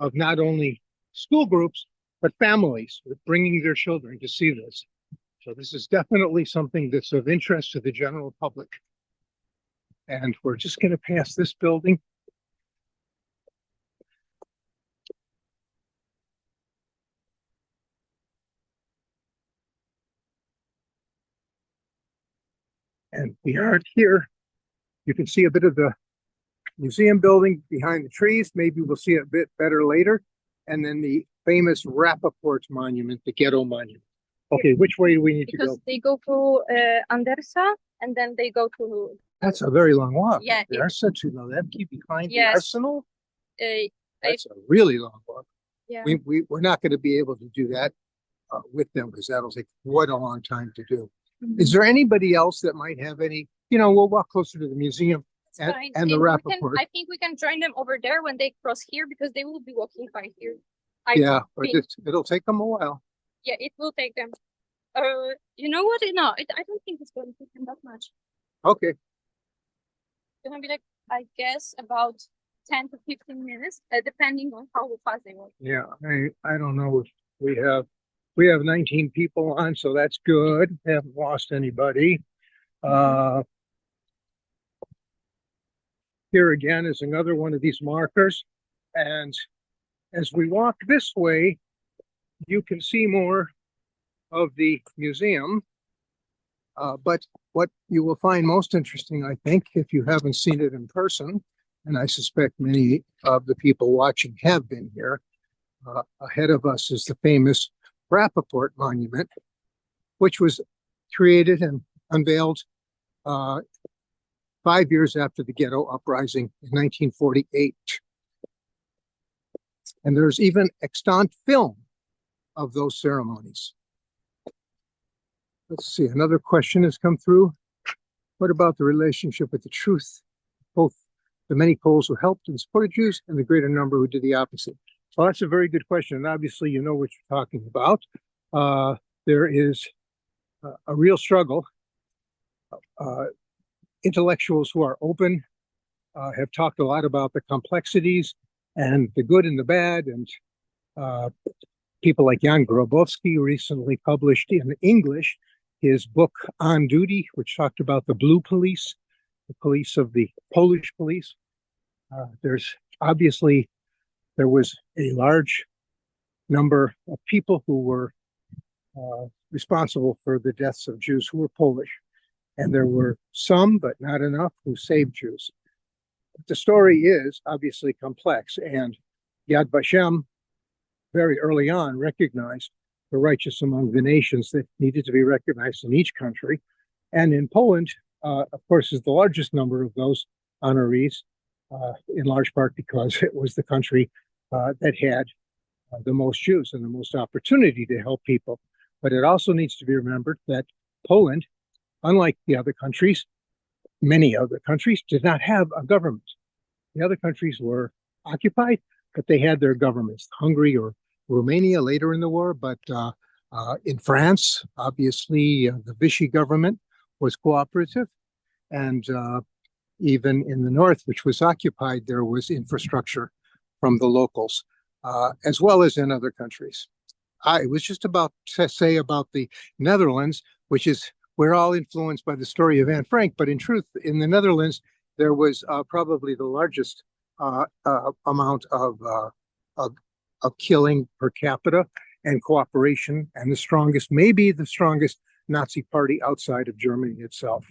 of not only school groups, but families with bringing their children to see this. So this is definitely something that's of interest to the general public. And we're just going to pass this building. And we aren't here. You can see a bit of the museum building behind the trees. Maybe we'll see it a bit better later. And then the famous Rappaport monument, the ghetto monument. Okay, which way do we need to go? Because they go through Andersa and then they go to... That's a very long walk. Yeah. There's such a Nalewki behind the Yes. arsenal. That's a really long walk. Yeah. We're not going to be able to do that with them because that'll take quite a long time to do. Is there anybody else that might have any, we'll walk closer to the museum It's and, fine. and the we can, Rappaport. I think we can join them over there when they cross here because they will be walking by here. I Yeah, but think. it'll take them a while. Yeah, it will take them. You know what? No, I don't think it's going to take them that much. Okay, It's gonna be like, I guess, about 10 to 15 minutes, depending on how fast they walk. yeah, I don't know if we have 19 people on, so that's good. Haven't lost anybody. Here again is another one of these markers. And as we walk this way, you can see more of the museum. But what you will find most interesting, I think, if you haven't seen it in person, and I suspect many of the people watching have been here, ahead of us is the famous Rappaport Monument, which was created and unveiled 5 years after the ghetto uprising in 1948. And there's even extant film of those ceremonies. Let's see, another question has come through. What about the relationship with the truth? Both the many Poles who helped and supported Jews and the greater number who did the opposite. Well, that's a very good question. And obviously, you know what you're talking about. There is a real struggle. Intellectuals who are open have talked a lot about the complexities and the good and the bad. And people like Jan Grabowski recently published in English his book On Duty, which talked about the blue police, the police of the Polish police. There's obviously, there was a large number of people who were responsible for the deaths of Jews who were Polish. And there were some, but not enough, who saved Jews. But the story is obviously complex, and Yad Vashem very early on recognized the righteous among the nations that needed to be recognized in each country. And in Poland, of course, is the largest number of those honorees, in large part because it was the country that had the most Jews and the most opportunity to help people. But it also needs to be remembered that Poland, unlike the other countries, many other countries, did not have a government. The other countries were occupied, but they had their governments. Hungary or Romania later in the war, but in France, obviously, the Vichy government was cooperative. And even in the north, which was occupied, there was infrastructure from the locals, as well as in other countries. I was just about to say about the Netherlands, which is, we're all influenced by the story of Anne Frank, but in truth, in the Netherlands, there was probably the largest amount of killing per capita and cooperation, and the strongest, maybe the strongest Nazi party outside of Germany itself.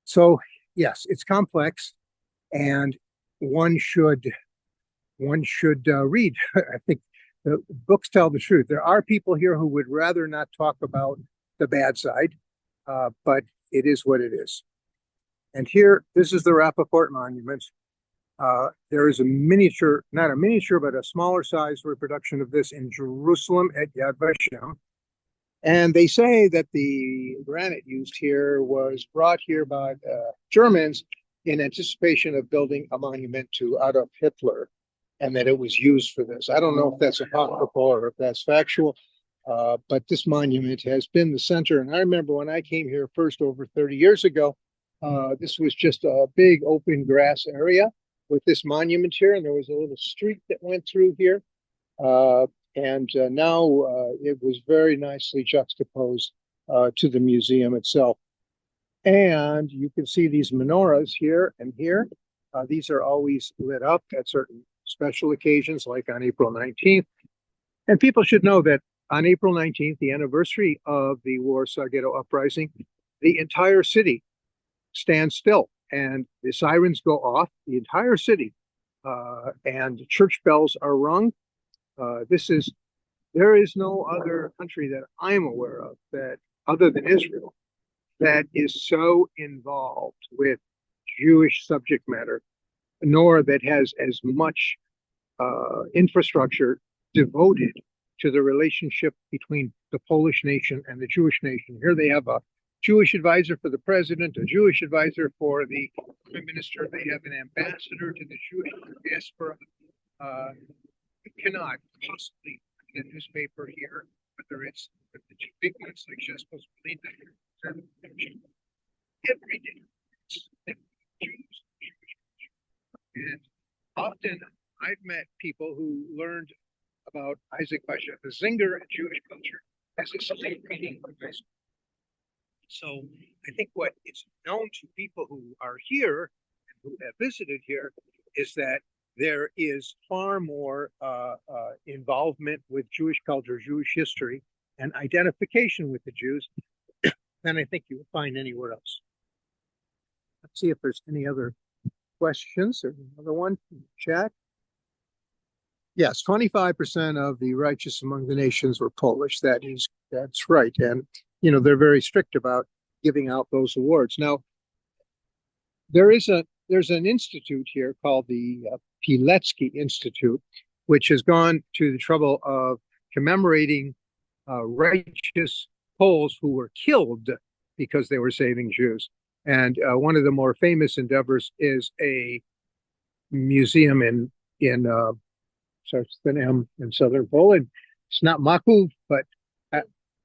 So yes, it's complex, and one should read. I think the books tell the truth. There are people here who would rather not talk about the bad side, but it is what it is. And here, this is the Rappaport Monument. There is a miniature, not a miniature, but a smaller size reproduction of this in Jerusalem at Yad Vashem. And they say that the granite used here was brought here by Germans in anticipation of building a monument to Adolf Hitler, and that it was used for this. I don't know if that's apocryphal or if that's factual, but this monument has been the center. And I remember when I came here first over 30 years ago, this was just a big open grass area with this monument here, and there was a little street that went through here. And now it was very nicely juxtaposed to the museum itself. And you can see these menorahs here and here. These are always lit up at certain special occasions, like on April 19th. And people should know that on April 19th, the anniversary of the Warsaw Ghetto Uprising, the entire city stands still and the sirens go off, the entire city, and church bells are rung. There is no other country that I'm aware of that, other than Israel, that is so involved with Jewish subject matter, nor that has as much infrastructure devoted to the relationship between the Polish nation and the Jewish nation. Here they have a Jewish advisor for the president, a Jewish advisor for the prime minister. They have an ambassador to the Jewish diaspora. You cannot possibly get a newspaper here, but there is the big ones like Jespos Berlin every day. Jews, and often I've met people who learned about Isaac Bashevis Singer and Jewish culture as a slave reading from high school. So I think what is known to people who are here and who have visited here is that there is far more involvement with Jewish culture, Jewish history, and identification with the Jews than I think you will find anywhere else. Let's see if there's any other questions. There's another one in the chat. Yes, 25% of the righteous among the nations were Polish. That's right. And, you know, they're very strict about giving out those awards. Now, there's an institute here called the Pilecki Institute, which has gone to the trouble of commemorating righteous Poles who were killed because they were saving Jews. And one of the more famous endeavors is a museum in starts with an M in southern Poland. It's not Maków, but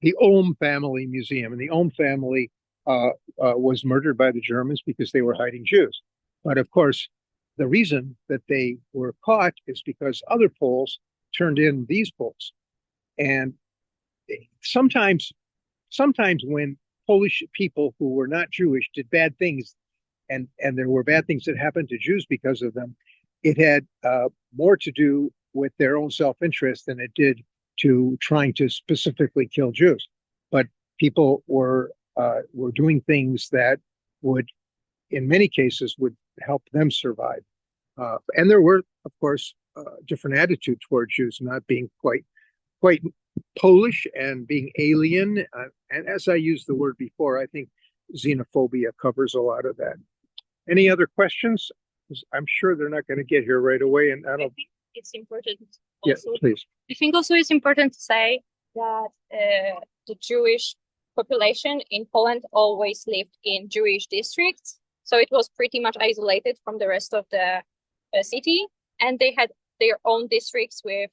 the Ulm family museum. And the Ulm family was murdered by the Germans because they were hiding Jews. But of course, the reason that they were caught is because other Poles turned in these Poles. And sometimes when Polish people who were not Jewish did bad things, and there were bad things that happened to Jews because of them, it had more to do with their own self-interest than it did to trying to specifically kill Jews. But people were doing things that would, in many cases, would help them survive. And there were, of course, different attitudes toward Jews, not being quite Polish and being alien. And as I used the word before, I think xenophobia covers a lot of that. Any other questions? I'm sure they're not going to get here right away. And I don't. think it's important. Yes, Also, please. I think also it's important to say that the Jewish population in Poland always lived in Jewish districts. So it was pretty much isolated from the rest of the city. And they had their own districts with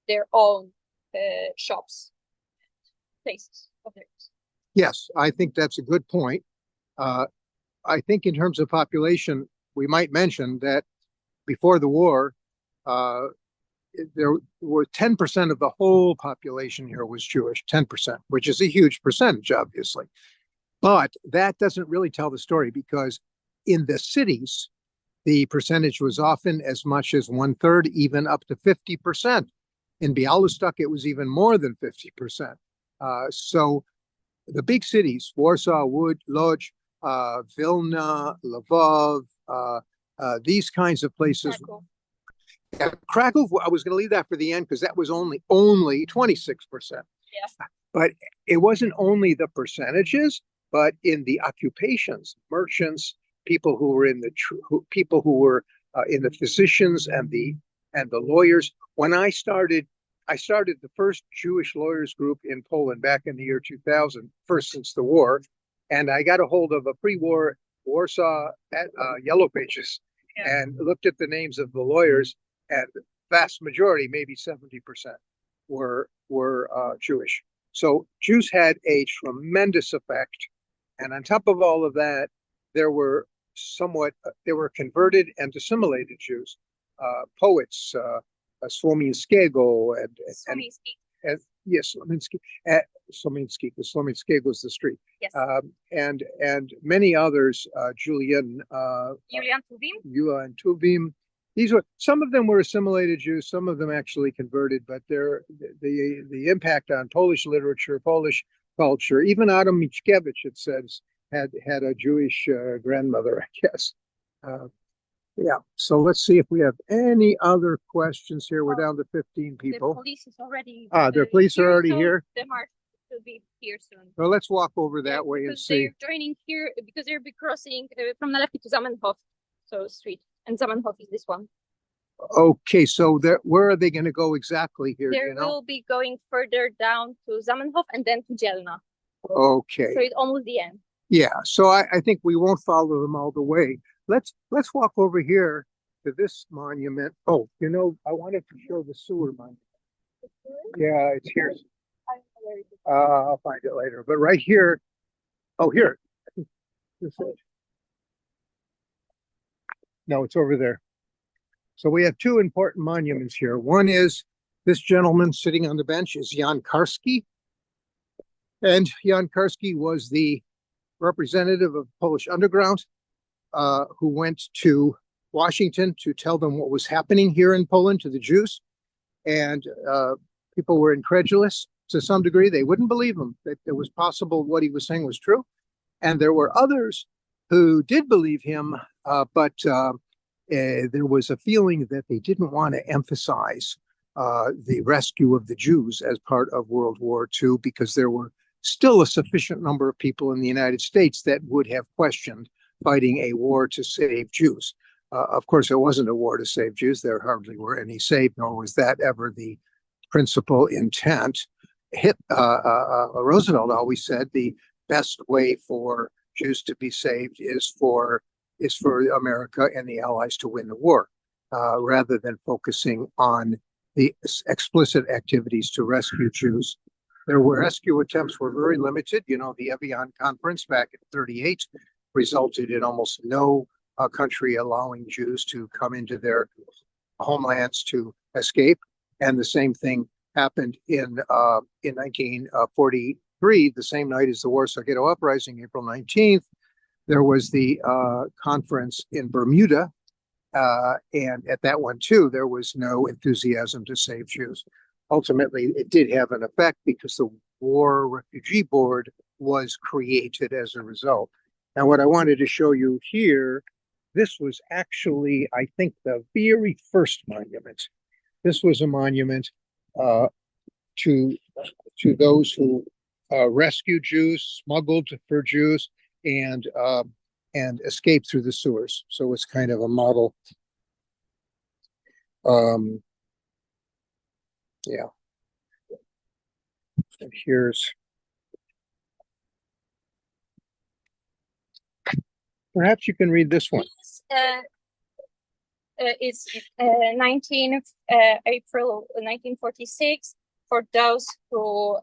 their own shops, places of theirs. Yes, I think that's a good point. I think in terms of population, we might mention that before the war, there were 10% of the whole population here was Jewish, 10%, which is a huge percentage, obviously. But that doesn't really tell the story, because in the cities, the percentage was often as much as 1/3, even up to 50%. In Białystok, it was even more than 50%. So the big cities, Warsaw, Łódź, Vilna, Lvov, these kinds of places. Kraków, I was going to leave that for the end because that was only 26%. Yes. But it wasn't only the percentages, but in the occupations, merchants, people who were in the physicians and the lawyers. When I started the first Jewish lawyers group in Poland back in the year 2000, first since the war, and I got a hold of a pre-war Warsaw Yellow Pages and looked at the names of the lawyers, and the vast majority, maybe 70%, were Jewish. So Jews had a tremendous effect, and on top of all of that, there were converted and assimilated Jews, poets, Słomińskiego and yes, Słomiński, because Słomińskiego was the street. Yes. And many others, Julian Tuvim. These were, some of them were assimilated Jews, some of them actually converted, but the impact on Polish literature, Polish culture, even Adam Mickiewicz, it says, had a Jewish grandmother, I guess. Yeah, so let's see if we have any other questions here. We're down to 15 people. The police is already their police are already so here. The march will be here soon. Well, let's walk over that way and see. They're joining here because they'll be crossing from Nalewki to Zamenhof, so street, and Zamenhof is this one. Okay, so where are they going to go exactly here? They will be going further down to Zamenhof and then to Dzielna. Okay. So it's almost the end. Yeah, so I think we won't follow them all the way. Let's walk over here to this monument. Oh, I wanted to show the sewer monument. Yeah, it's here. I'll find it later. But right here, oh here. This is- No, it's over there. So we have two important monuments here. One is this gentleman sitting on the bench is Jan Karski. And Jan Karski was the representative of Polish Underground, who went to Washington to tell them what was happening here in Poland to the Jews. And people were incredulous to some degree. They wouldn't believe him that it was possible what he was saying was true. And there were others who did believe him, but there was a feeling that they didn't want to emphasize the rescue of the Jews as part of World War II because there were still a sufficient number of people in the United States that would have questioned fighting a war to save Jews. Of course, it wasn't a war to save Jews. There hardly were any saved, nor was that ever the principal intent. Roosevelt always said the best way for Jews to be saved is for America and the Allies to win the war, rather than focusing on the explicit activities to rescue Jews. Their rescue attempts were very limited. The Evian Conference back in '38 resulted in almost no country allowing Jews to come into their homelands to escape. And the same thing happened in 1943, the same night as the Warsaw Ghetto Uprising, April 19th. There was the conference in Bermuda, and at that one too, there was no enthusiasm to save Jews. Ultimately, it did have an effect because the War Refugee Board was created as a result. Now, what I wanted to show you here, this was actually, I think, the very first monument. This was a monument to those who rescued Jews, smuggled for Jews, and escaped through the sewers. So it's kind of a model. Yeah. And here's, perhaps you can read this one. It's 19 April 1946 for those who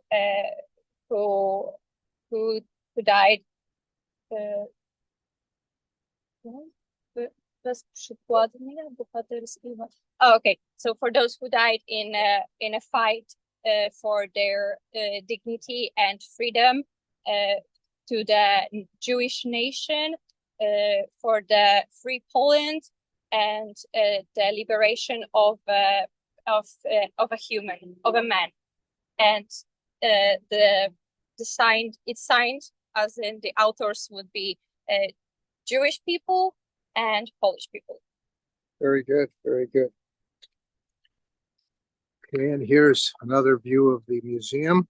died. Bez przykładnia bohaterskiego. Oh, okay, so for those who died in a fight for their dignity and freedom, to the Jewish nation, for the free Poland, and the liberation of a human, of a man, and it's signed as in the authors would be Jewish people and Polish people. Very good, very good. Okay, and here's another view of the museum.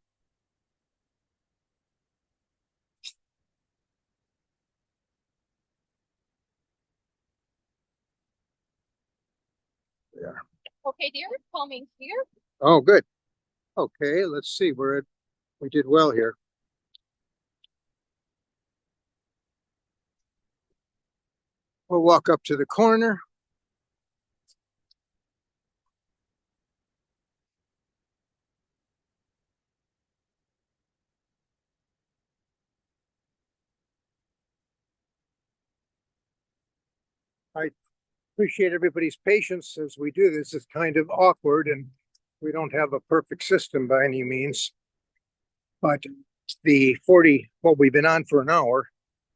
There. Okay, they're coming here. Oh, good. Okay, let's see. We did well here. We'll walk up to the corner. I appreciate everybody's patience as we do this. It's kind of awkward and we don't have a perfect system by any means. But we've been on for an hour,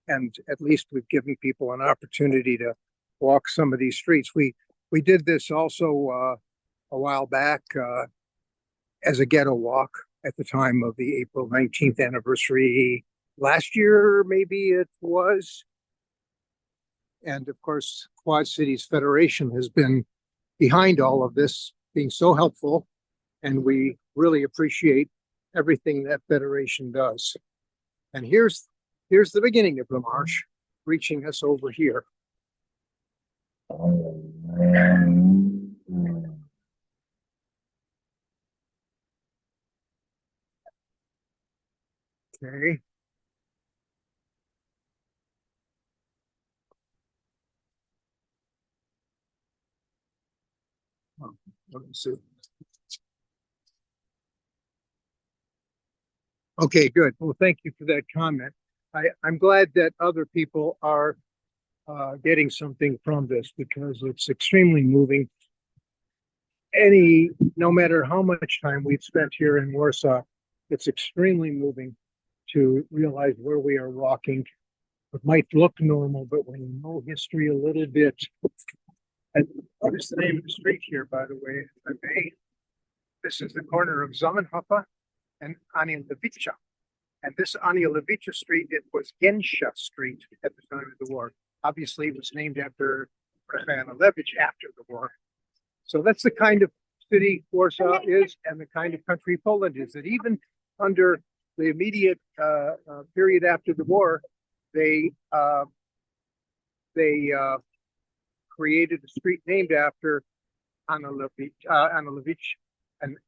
and at least we've given people an opportunity to walk some of these streets. We did this also a while back as a ghetto walk at the time of the April 19th anniversary last year, maybe it was. And of course, Quad Cities Federation has been behind all of this, being so helpful, and we really appreciate everything that Federation does. And here's the beginning of the march, reaching us over here. Okay. Let me see. Okay, good. Well, thank you for that comment. I'm glad that other people are getting something from this because it's extremely moving. No matter how much time we've spent here in Warsaw, it's extremely moving to realize where we are walking. It might look normal, but when you know history a little bit, and what is the name of the street here, by the way? Okay. This is the corner of Zamenhof and Anielewicza. And this Anielewicza Street, it was Gensha Street at the time of the war. Obviously, it was named after Anielewicz after the war. So that's the kind of city Warsaw is and the kind of country Poland is. That even under the immediate period after the war, they created a street named after Anielewicz.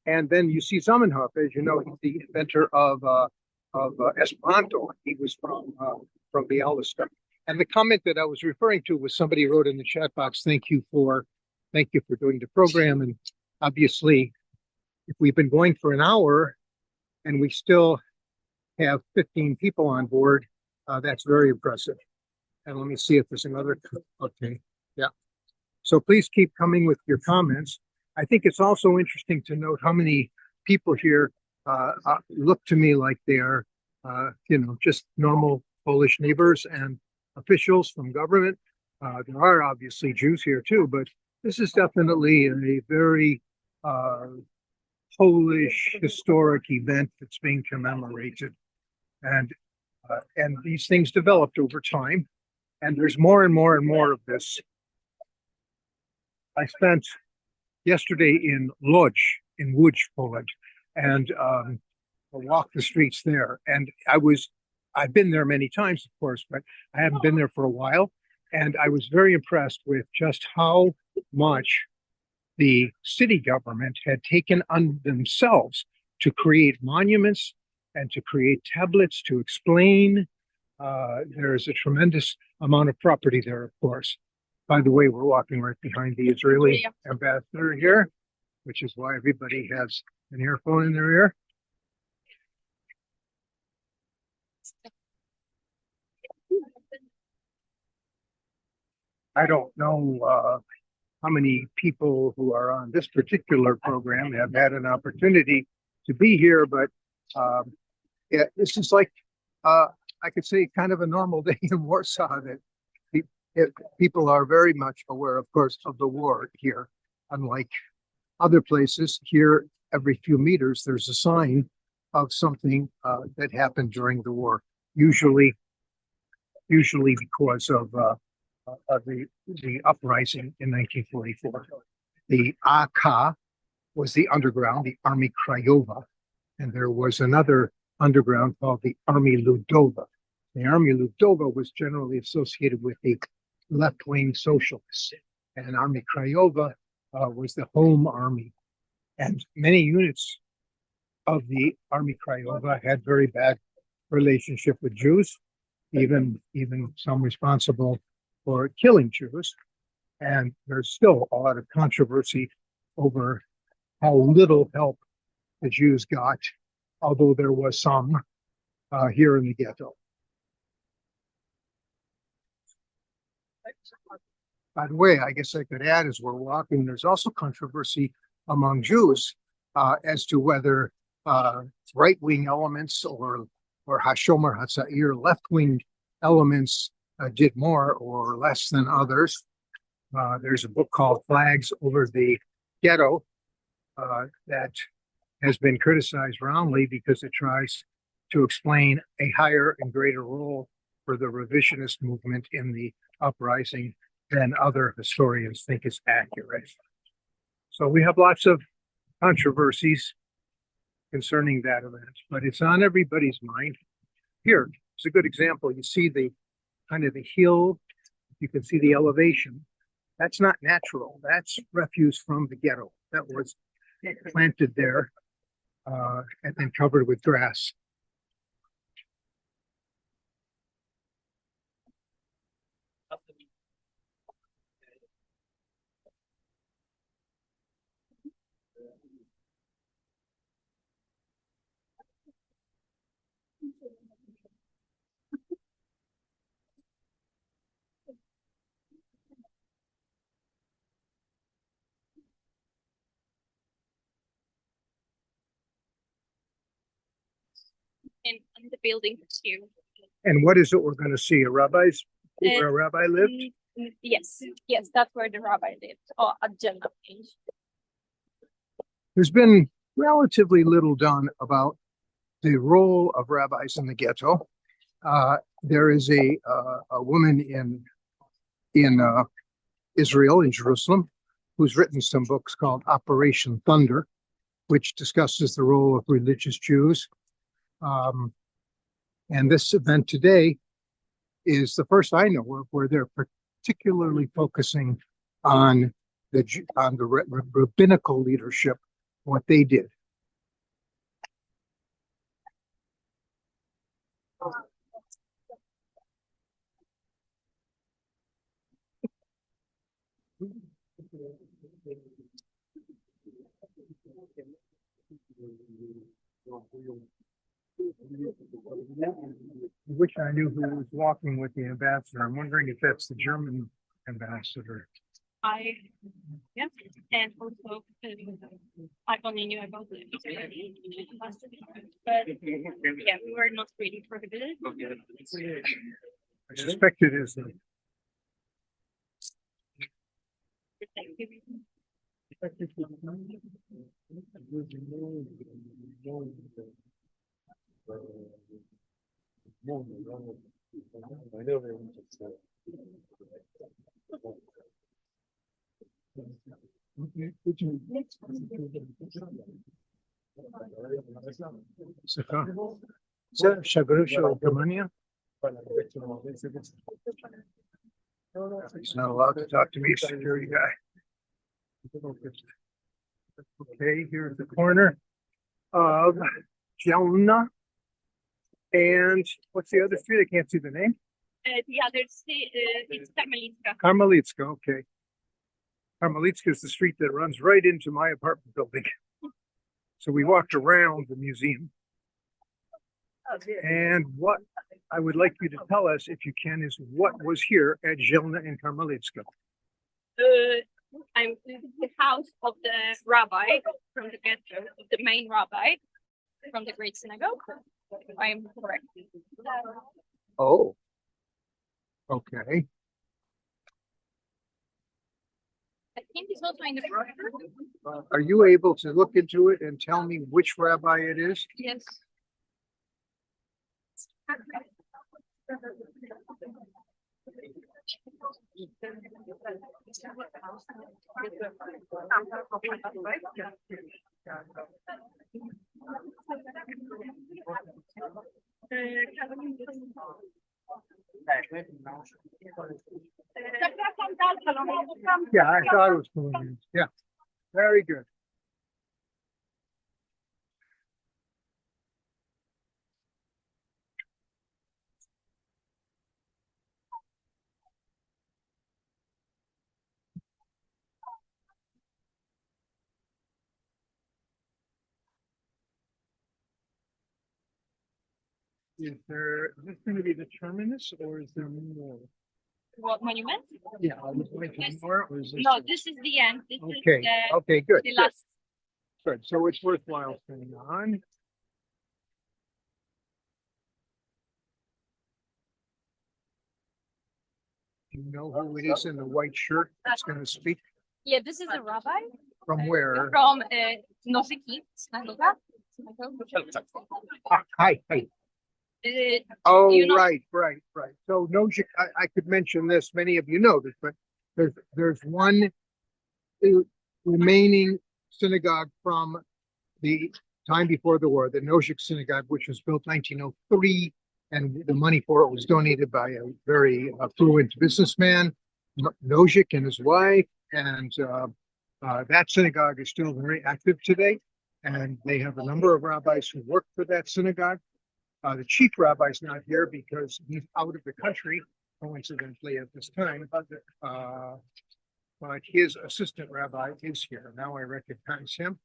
And then you see Zamenhof, as you know, he's the inventor of Esperanto. He was from Białystok. And the comment that I was referring to was somebody wrote in the chat box, thank you for doing the program. And obviously, if we've been going for an hour and we still have 15 people on board, that's very impressive. And let me see if there's another. Okay, yeah. So please keep coming with your comments. I think it's also interesting to note how many people here look to me like they are, just normal Polish neighbors and officials from government. There are obviously Jews here too, but this is definitely a very Polish historic event that's being commemorated. And these things developed over time. And there's more and more and more of this. I spent yesterday in Lodz in Łódź, Poland, and walked the streets there. And I've been there many times, of course, but I haven't been there for a while. And I was very impressed with just how much the city government had taken on themselves to create monuments and to create tablets to explain. There's a tremendous amount of property there, of course. By the way, we're walking right behind the Israeli ambassador here, which is why everybody has an earphone in their ear. I don't know how many people who are on this particular program have had an opportunity to be here, but this is like, I could say, kind of a normal day in Warsaw. That people are very much aware, of course, of the war here. Unlike other places, here every few meters there's a sign of something that happened during the war. Usually because of the uprising in 1944. The AK was the underground, the Army Krajowa, and there was another underground called the Army Ludowa. The Army Ludowa was generally associated with the left-wing socialists, and Army Krajowa was the home army. And many units of the Army Krajowa had very bad relationship with Jews, even some responsible for killing Jews. And there's still a lot of controversy over how little help the Jews got, although there was some here in the ghetto. By the way, I guess I could add, as we're walking, there's also controversy among Jews as to whether right-wing elements or Hashomer Hatzair, left-wing elements did more or less than others. There's a book called Flags Over the Ghetto that has been criticized roundly because it tries to explain a higher and greater role for the revisionist movement in the uprising than other historians think is accurate. So we have lots of controversies concerning that event, but it's on everybody's mind. Here, it's a good example. You see the kind of the hill, you can see the elevation. That's not natural. That's refuse from the ghetto that was planted there and then covered with grass. in the building too. And what is it we're going to see? Where a rabbi lived? Yes, yes, that's where the rabbi lived, or at Jelna. There's been relatively little done about the role of rabbis in the ghetto. There is a woman in Israel, in Jerusalem, who's written some books called Operation Thunder, which discusses the role of religious Jews. And this event today is the first I know of where they're particularly focusing on the rabbinical leadership, what they did. I wish I knew who was walking with the ambassador. I'm wondering if that's the German ambassador. Yeah, and also I only knew about the Israeli ambassador, but yeah, we were not ready for the visit. I suspect it is. He's not allowed to talk to me, security guy. Okay, here's the corner of Jelna. And what's the other street? I can't see the name. The other street, it's Karmelitska. Karmelitska, okay. Karmelitska is the street that runs right into my apartment building. So we walked around the museum. And what I would like you to tell us, if you can, is what was here at Jelna and Karmelitska. I'm in the house of the rabbi from the ghetto, the main rabbi from the Great Synagogue. I'm correct. Oh, okay. I think it's also in the brochure. Are you able to look into it and tell me which rabbi it is? Yes. Yeah, I thought it was going. Yeah, very good. Is this going to be the terminus, or is there more? What monument? Yeah, I was going to more, or is this? No, this is the end. This Okay, is the, okay, good. the last. Good, so it's worthwhile staying on. Do you know who it is in the white shirt that's going to speak? Yeah, this is a rabbi. From where? From Nosiki, Synagoga. Hi. Uh, Oh, you know- right. So Nojik, I could mention this, many of you know this, but there's one remaining synagogue from the time before the war, the Nojik Synagogue, which was built 1903, and the money for it was donated by a very affluent businessman, Nojik, and his wife, and that synagogue is still very active today, and they have a number of rabbis who work for that synagogue. The chief rabbi is not here because he's out of the country, coincidentally, at this time. But his assistant rabbi is here. Now I recognize him.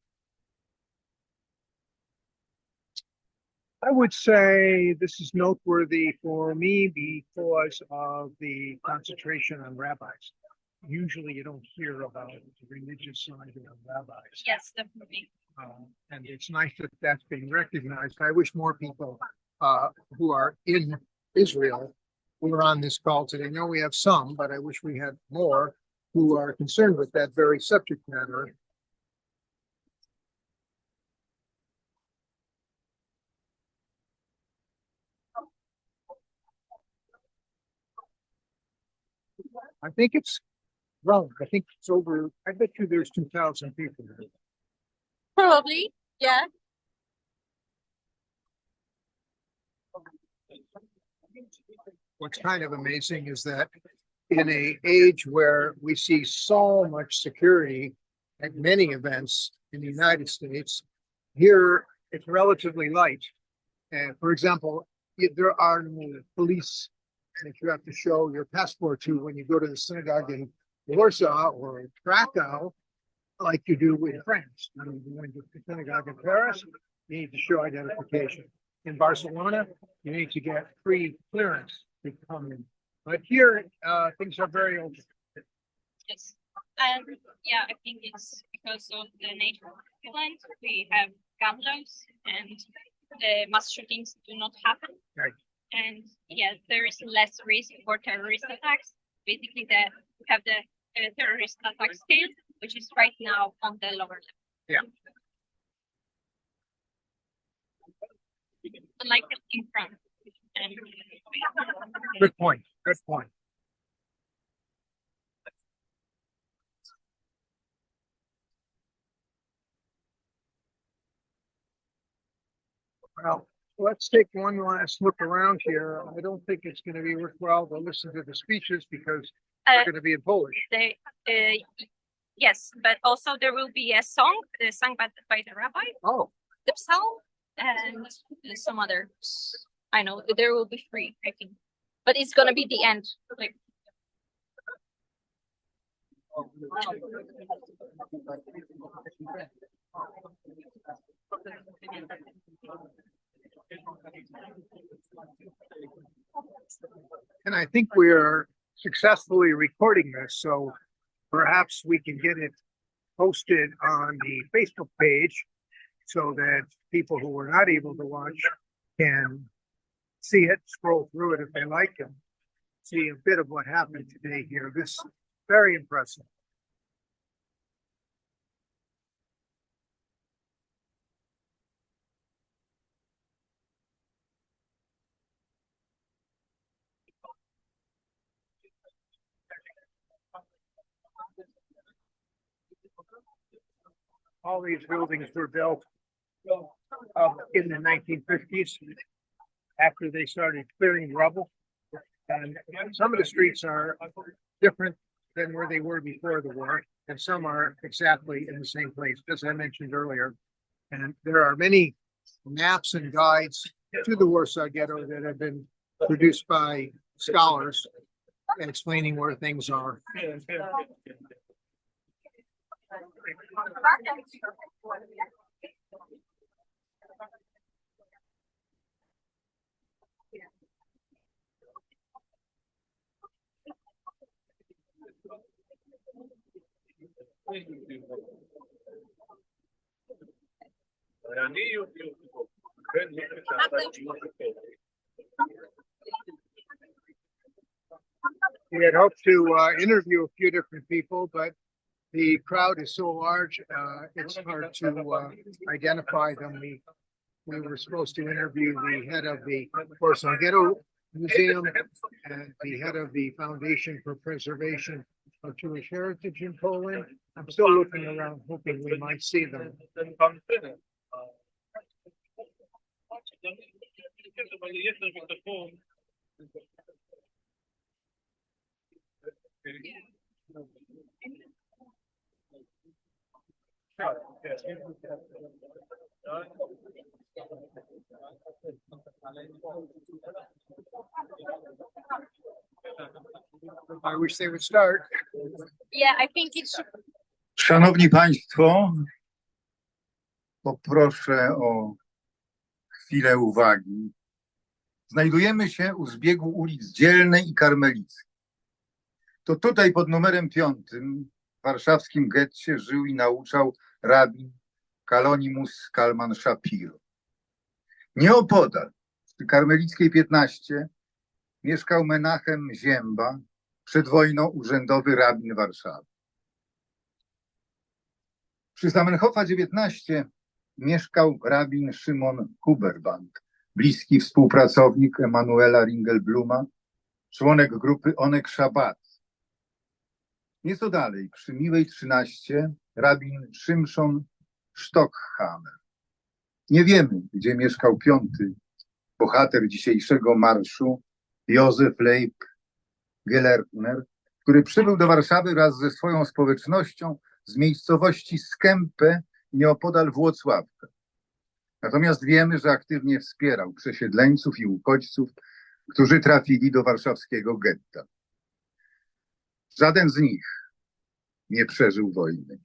I would say this is noteworthy for me because of the concentration on rabbis. Usually you don't hear about the religious side of rabbis. Yes, definitely. And it's nice that that's being recognized. I wish more people who are in Israel who are on this call today. I know we have some, but I wish we had more who are concerned with that very subject matter. I think it's wrong. I think it's over. I bet you there's 2,000 people there. Probably, yeah. What's kind of amazing is that in an age where we see so much security at many events in the United States, here it's relatively light. And for example, there are no police that you have to show your passport to when you go to the synagogue in Warsaw or Krakow, like you do with France. I mean, when you go to the synagogue in Paris, you need to show identification. In Barcelona, you need to get free clearance to come in. But here, things are very open. Yes. And yeah, I think it's because of the nature of the land. We have gun laws and the mass shootings do not happen. Right. And yeah, there is less risk for terrorist attacks. Basically, we have the terrorist attack scale, which is right now on the lower level. Yeah. Like in front. And Good point. Good point. Well, let's take one last look around here. I don't think it's going to be worthwhile to listen to the speeches because they're going to be in Polish. Yes, but also there will be a song sung by the rabbi, Oh, the psalm, and some others. I know there will be free, I think, but it's gonna be the end. Like, and I think we are successfully recording this, so perhaps we can get it posted on the Facebook page so that people who were not able to watch can see it, scroll through it if they like, and see a bit of what happened today here. This is very impressive. All these buildings were built in the 1950s after they started clearing rubble. And some of the streets are different than where they were before the war, and some are exactly in the same place, as I mentioned earlier. And there are many maps and guides to the Warsaw Ghetto that have been produced by scholars explaining where things are. We had hoped to interview a few different people, but the crowd is so large, it's hard to identify them. We were supposed to interview the head of the Warsaw Ghetto Museum and the head of the Foundation for Preservation of Jewish Heritage in Poland. I'm still looking around, hoping we might see them. I wish they would start. yeah, I think it should. Szanowni Państwo, poproszę o chwilę uwagi. Znajdujemy się u zbiegu ulic Dzielnej i Karmelickiej. To tutaj pod numerem 5 w warszawskim getcie żył i nauczał rabin Kalonimus Kalman Shapiro. Nieopodal, przy Karmelickiej 15 mieszkał Menachem Zięba, przed wojną urzędowy rabin Warszawy. Przy Zamenhofa 19 mieszkał rabin Szymon Huberbank, bliski współpracownik Emanuela Ringelbluma, członek grupy Onek Szabat. Nieco dalej, przy Miłej 13, rabin Szymszon Stockhammer. Nie wiemy, gdzie mieszkał piąty bohater dzisiejszego marszu, Józef Leib Gelertner, który przybył do Warszawy wraz ze swoją społecznością z miejscowości Skępe nieopodal Włocławka. Natomiast wiemy, że aktywnie wspierał przesiedleńców i uchodźców, którzy trafili do warszawskiego getta. Żaden z nich nie przeżył wojny.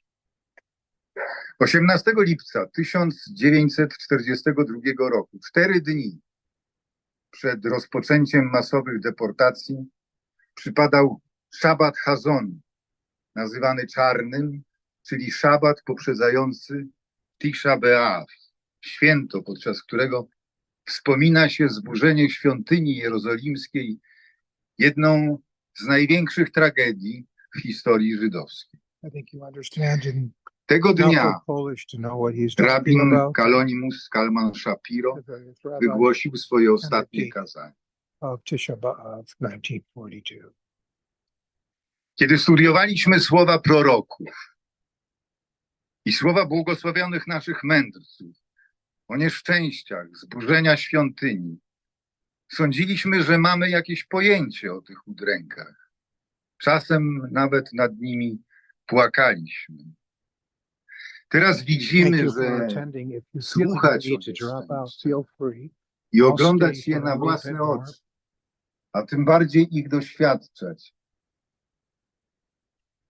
18 lipca 1942 roku, 4 dni przed rozpoczęciem masowych deportacji, przypadał szabat Chazon, nazywany czarnym, czyli szabat poprzedzający Tisza B'Av, święto, podczas którego wspomina się zburzenie świątyni jerozolimskiej, jedną z największych tragedii w historii żydowskiej. Tego dnia rabin Kalonimus Kalman Shapiro wygłosił swoje ostatnie kazanie. Kiedy studiowaliśmy słowa proroków i słowa błogosławionych naszych mędrców o nieszczęściach, zburzenia świątyni, sądziliśmy, że mamy jakieś pojęcie o tych udrękach. Czasem nawet nad nimi płakaliśmy. Teraz widzimy, że słuchać o nieszczęściach i oglądać je na własne oczy, a tym bardziej ich doświadczać.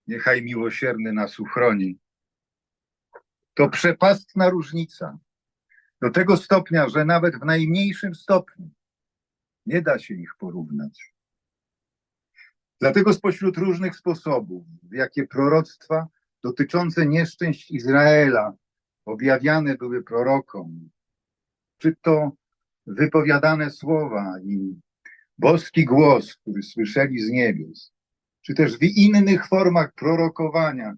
Niechaj miłosierny nas uchroni. To przepastna różnica. Do tego stopnia, że nawet w najmniejszym stopniu nie da się ich porównać. Dlatego spośród różnych sposobów, w jakie proroctwa dotyczące nieszczęść Izraela objawiane były prorokom, czy to wypowiadane słowa i boski głos, który słyszeli z niebios, czy też w innych formach prorokowania,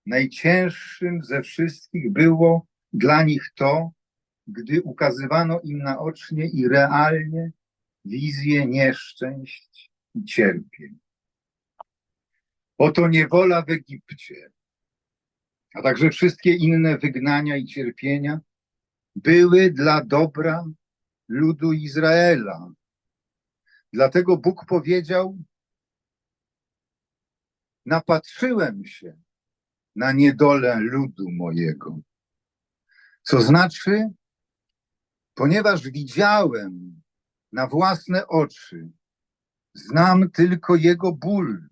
najcięższym ze wszystkich było dla nich to, gdy ukazywano im naocznie i realnie wizję nieszczęść i cierpień. Oto niewola w Egipcie, a także wszystkie inne wygnania i cierpienia były dla dobra ludu Izraela. Dlatego Bóg powiedział: napatrzyłem się na niedolę ludu mojego. Co znaczy, ponieważ widziałem na własne oczy, znam tylko jego ból.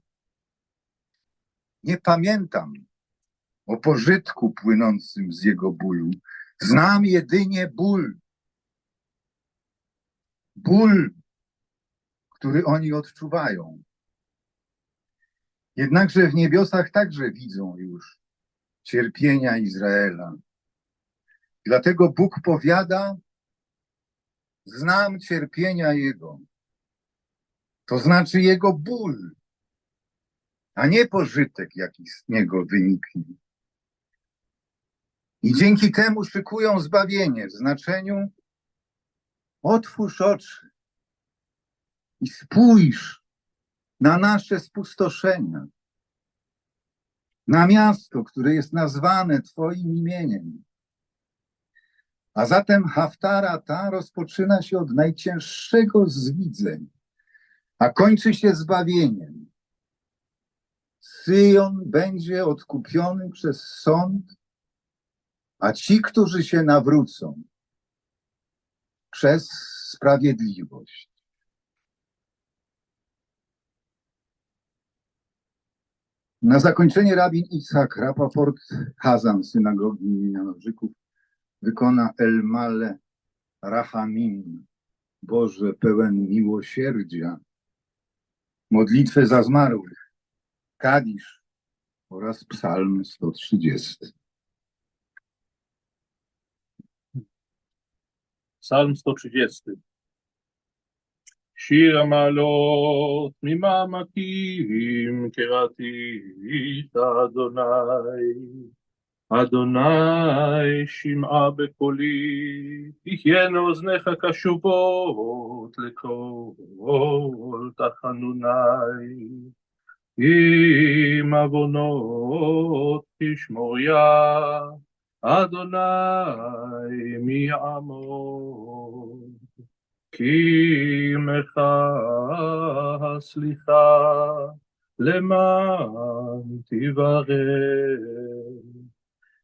Nie pamiętam o pożytku płynącym z jego bólu. Znam jedynie ból. Ból, który oni odczuwają. Jednakże w niebiosach także widzą już cierpienia Izraela. Dlatego Bóg powiada: znam cierpienia Jego. To znaczy Jego ból, a nie pożytek, jaki z niego wyniknie. I dzięki temu szykują zbawienie w znaczeniu: otwórz oczy i spójrz na nasze spustoszenia, na miasto, które jest nazwane Twoim imieniem. A zatem haftara ta rozpoczyna się od najcięższego z widzeń, a kończy się zbawieniem. Syjon będzie odkupiony przez sąd, a ci, którzy się nawrócą, przez sprawiedliwość. Na zakończenie rabin Itzhak Rapaport, Hazan synagogi imienia Nożyków, wykona El Male Rachamim, Boże pełen miłosierdzia, modlitwę za zmarłych, Kadisz oraz Psalm 130. Psalm 130. שיר המעלות ממעמקים קראתי את אדוני. אדוני שמעה בקולי, תהיינה אוזניך קשובות לקול תחנוני. אם עוונות תשמוריה, אדוני מעמו. כי עמך הסליחה, למען תברר.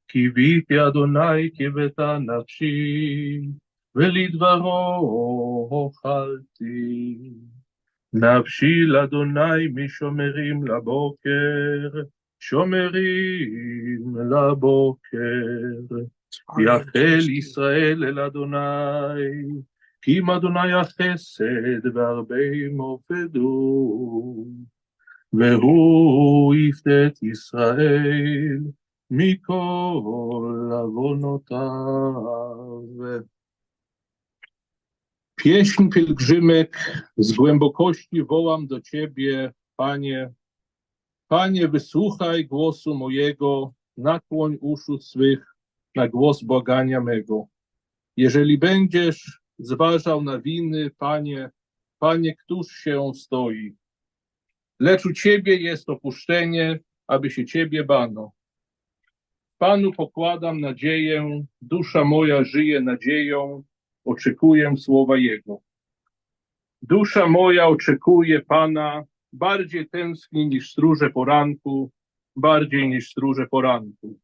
קיוויתי אדוני קיוותה נפשי, ולדברו הוחלתי. נפשי לאדוני משומרים לבוקר, שומרים לבוקר. יחל ישראל אל אדוני, כי עם אדוני החסד והרבה מופדו, והוא יפתה את ישראל מכל עוונותיו. Pieśń pielgrzymek z głębokości wołam do Ciebie, Panie. Panie, wysłuchaj głosu mojego, nakłoń uszu swych na głos błagania mego. Jeżeli będziesz zważał na winy, Panie, Panie, któż się stoi? Lecz u Ciebie jest opuszczenie, aby się Ciebie bano. Panu pokładam nadzieję, dusza moja żyje nadzieją, oczekuję słowa Jego. Dusza moja oczekuje Pana, bardziej tęskni niż stróże poranku, bardziej niż stróże poranku.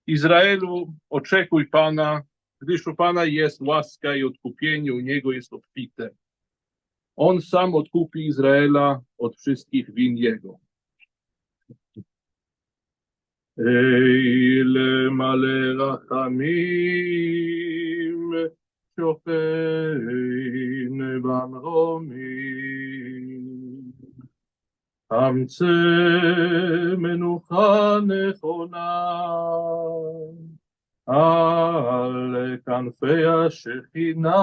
Izraelu, oczekuj Pana, gdyż u Pana jest łaska i odkupienie, u Niego jest obfite. On sam odkupi Izraela od wszystkich win Jego. Eile male rachamim, שוכן במרומים, אמצא מנוחה נכונה על כנפי השכינה,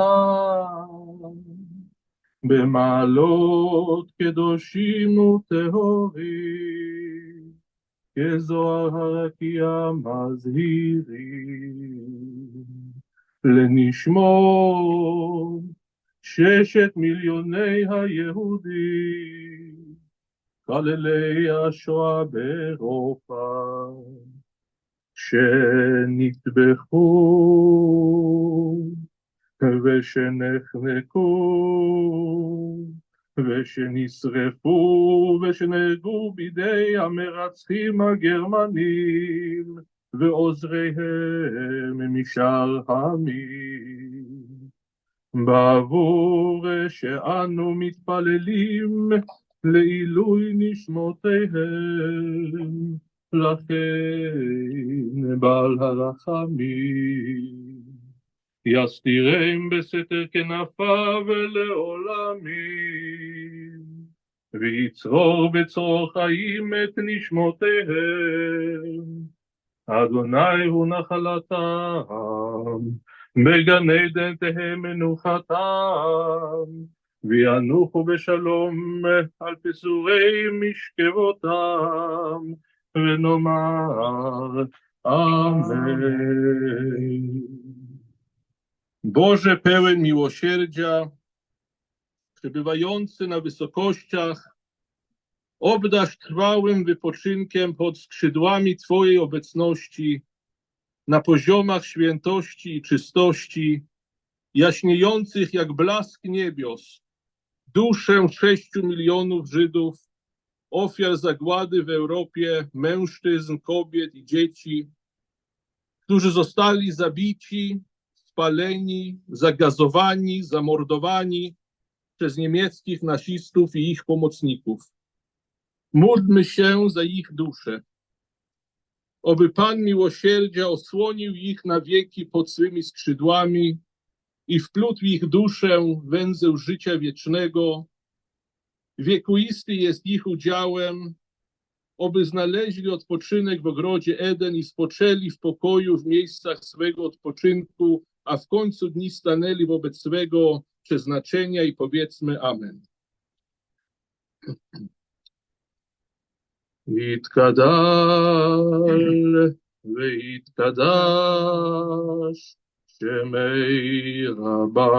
במעלות קדושים וטהורים, כזוהר הרקיע מזהירים. לנשמור 6 מיליוני היהודים, כללי השואה באירופה, שנטבחו ושנחנקו ושנשרפו ושנהרגו בידי המרצחים הגרמנים ועוזריהם משאר העמים. בעבור שאנו מתפללים לעילוי נשמותיהם, לכן בעל הרחמים יסתירם בסתר כנפיו לעולמים, ויצרור בצרור חיים את נשמותיהם. אדוני הוא נחלתם, בגן עדן תהא מנוחתם, וינוחו בשלום על פסורי משכבותם, ונאמר amen. Boże pełen miłosierdzia, przebywający na wysokościach, obdarz trwałym wypoczynkiem pod skrzydłami Twojej obecności, na poziomach świętości i czystości, jaśniejących jak blask niebios, duszę 6 milionów Żydów, ofiar zagłady w Europie, mężczyzn, kobiet i dzieci, którzy zostali zabici, spaleni, zagazowani, zamordowani przez niemieckich nazistów i ich pomocników. Módlmy się za ich dusze. Oby Pan miłosierdzia osłonił ich na wieki pod swymi skrzydłami i wplótł w ich duszę węzeł życia wiecznego. Wiekuisty jest ich udziałem, oby znaleźli odpoczynek w ogrodzie Eden i spoczęli w pokoju w miejscach swego odpoczynku, a w końcu dni stanęli wobec swego przeznaczenia i powiedzmy amen. יתקדל ויתקדש שמי רבה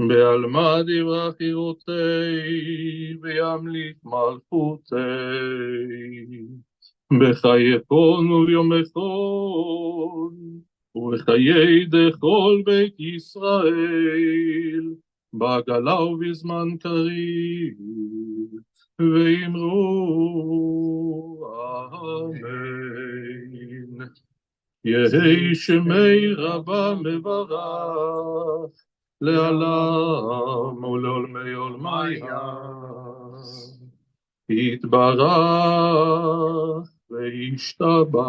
בעלמא דברה חירותי וימליך מלכותי בחייכון וביומכון ובחיי דכל בית ישראל בעגלה ובזמן קריב ואמרו אמן. יהי שמי רבה מברך לעולם ולעולמי עולמיה. יתברך וישתבח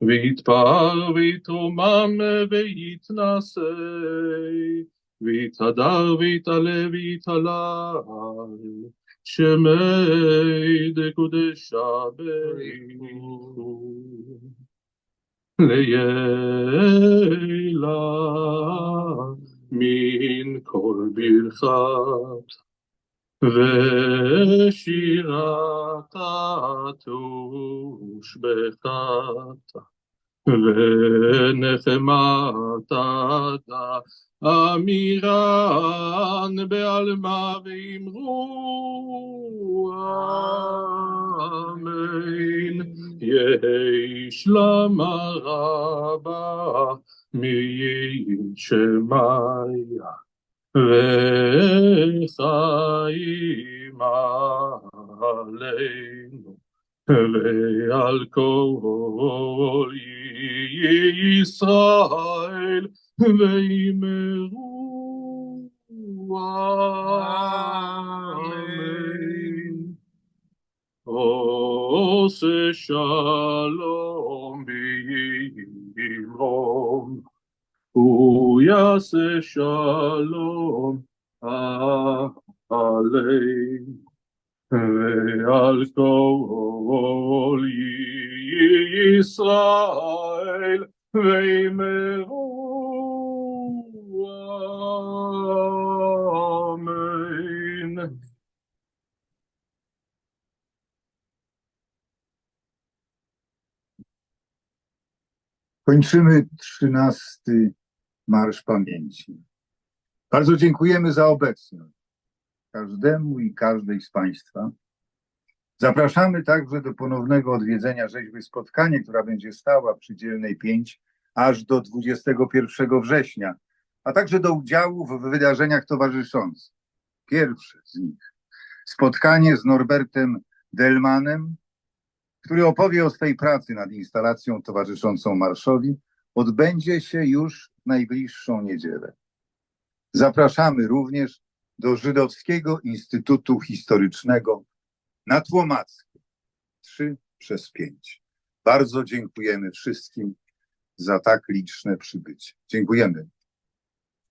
ויתפאר ויתרומם ויתנשא ויתהדר ויתעלה ויתהלל שמי דקודשה בריחו לילה מן כל ברכת ושירת תושבחת ונחמת עדה אמירן בעלמא ואמרו אמן. יהי שלמה רבה מיהי שמיה וחיים עלינו ועל כל ישראל ואמרו אמן. עושה שלום בימרום הוא יעשה שלום עלינו ועל כל ישראל ואמרו אמן. Kończymy 13. Marsz Pamięci. Bardzo dziękujemy za obecność każdemu i każdej z Państwa. Zapraszamy także do ponownego odwiedzenia rzeźby Spotkanie, która będzie stała przy Dzielnej 5 aż do 21 września, a także do udziału w wydarzeniach towarzyszących. Pierwsze z nich spotkanie z Norbertem Delmanem, który opowie o swej pracy nad instalacją towarzyszącą marszowi, odbędzie się już w najbliższą niedzielę. Zapraszamy również do Żydowskiego Instytutu Historycznego na Tłomackiej 3/5. Bardzo dziękujemy wszystkim za tak liczne przybycie. Dziękujemy.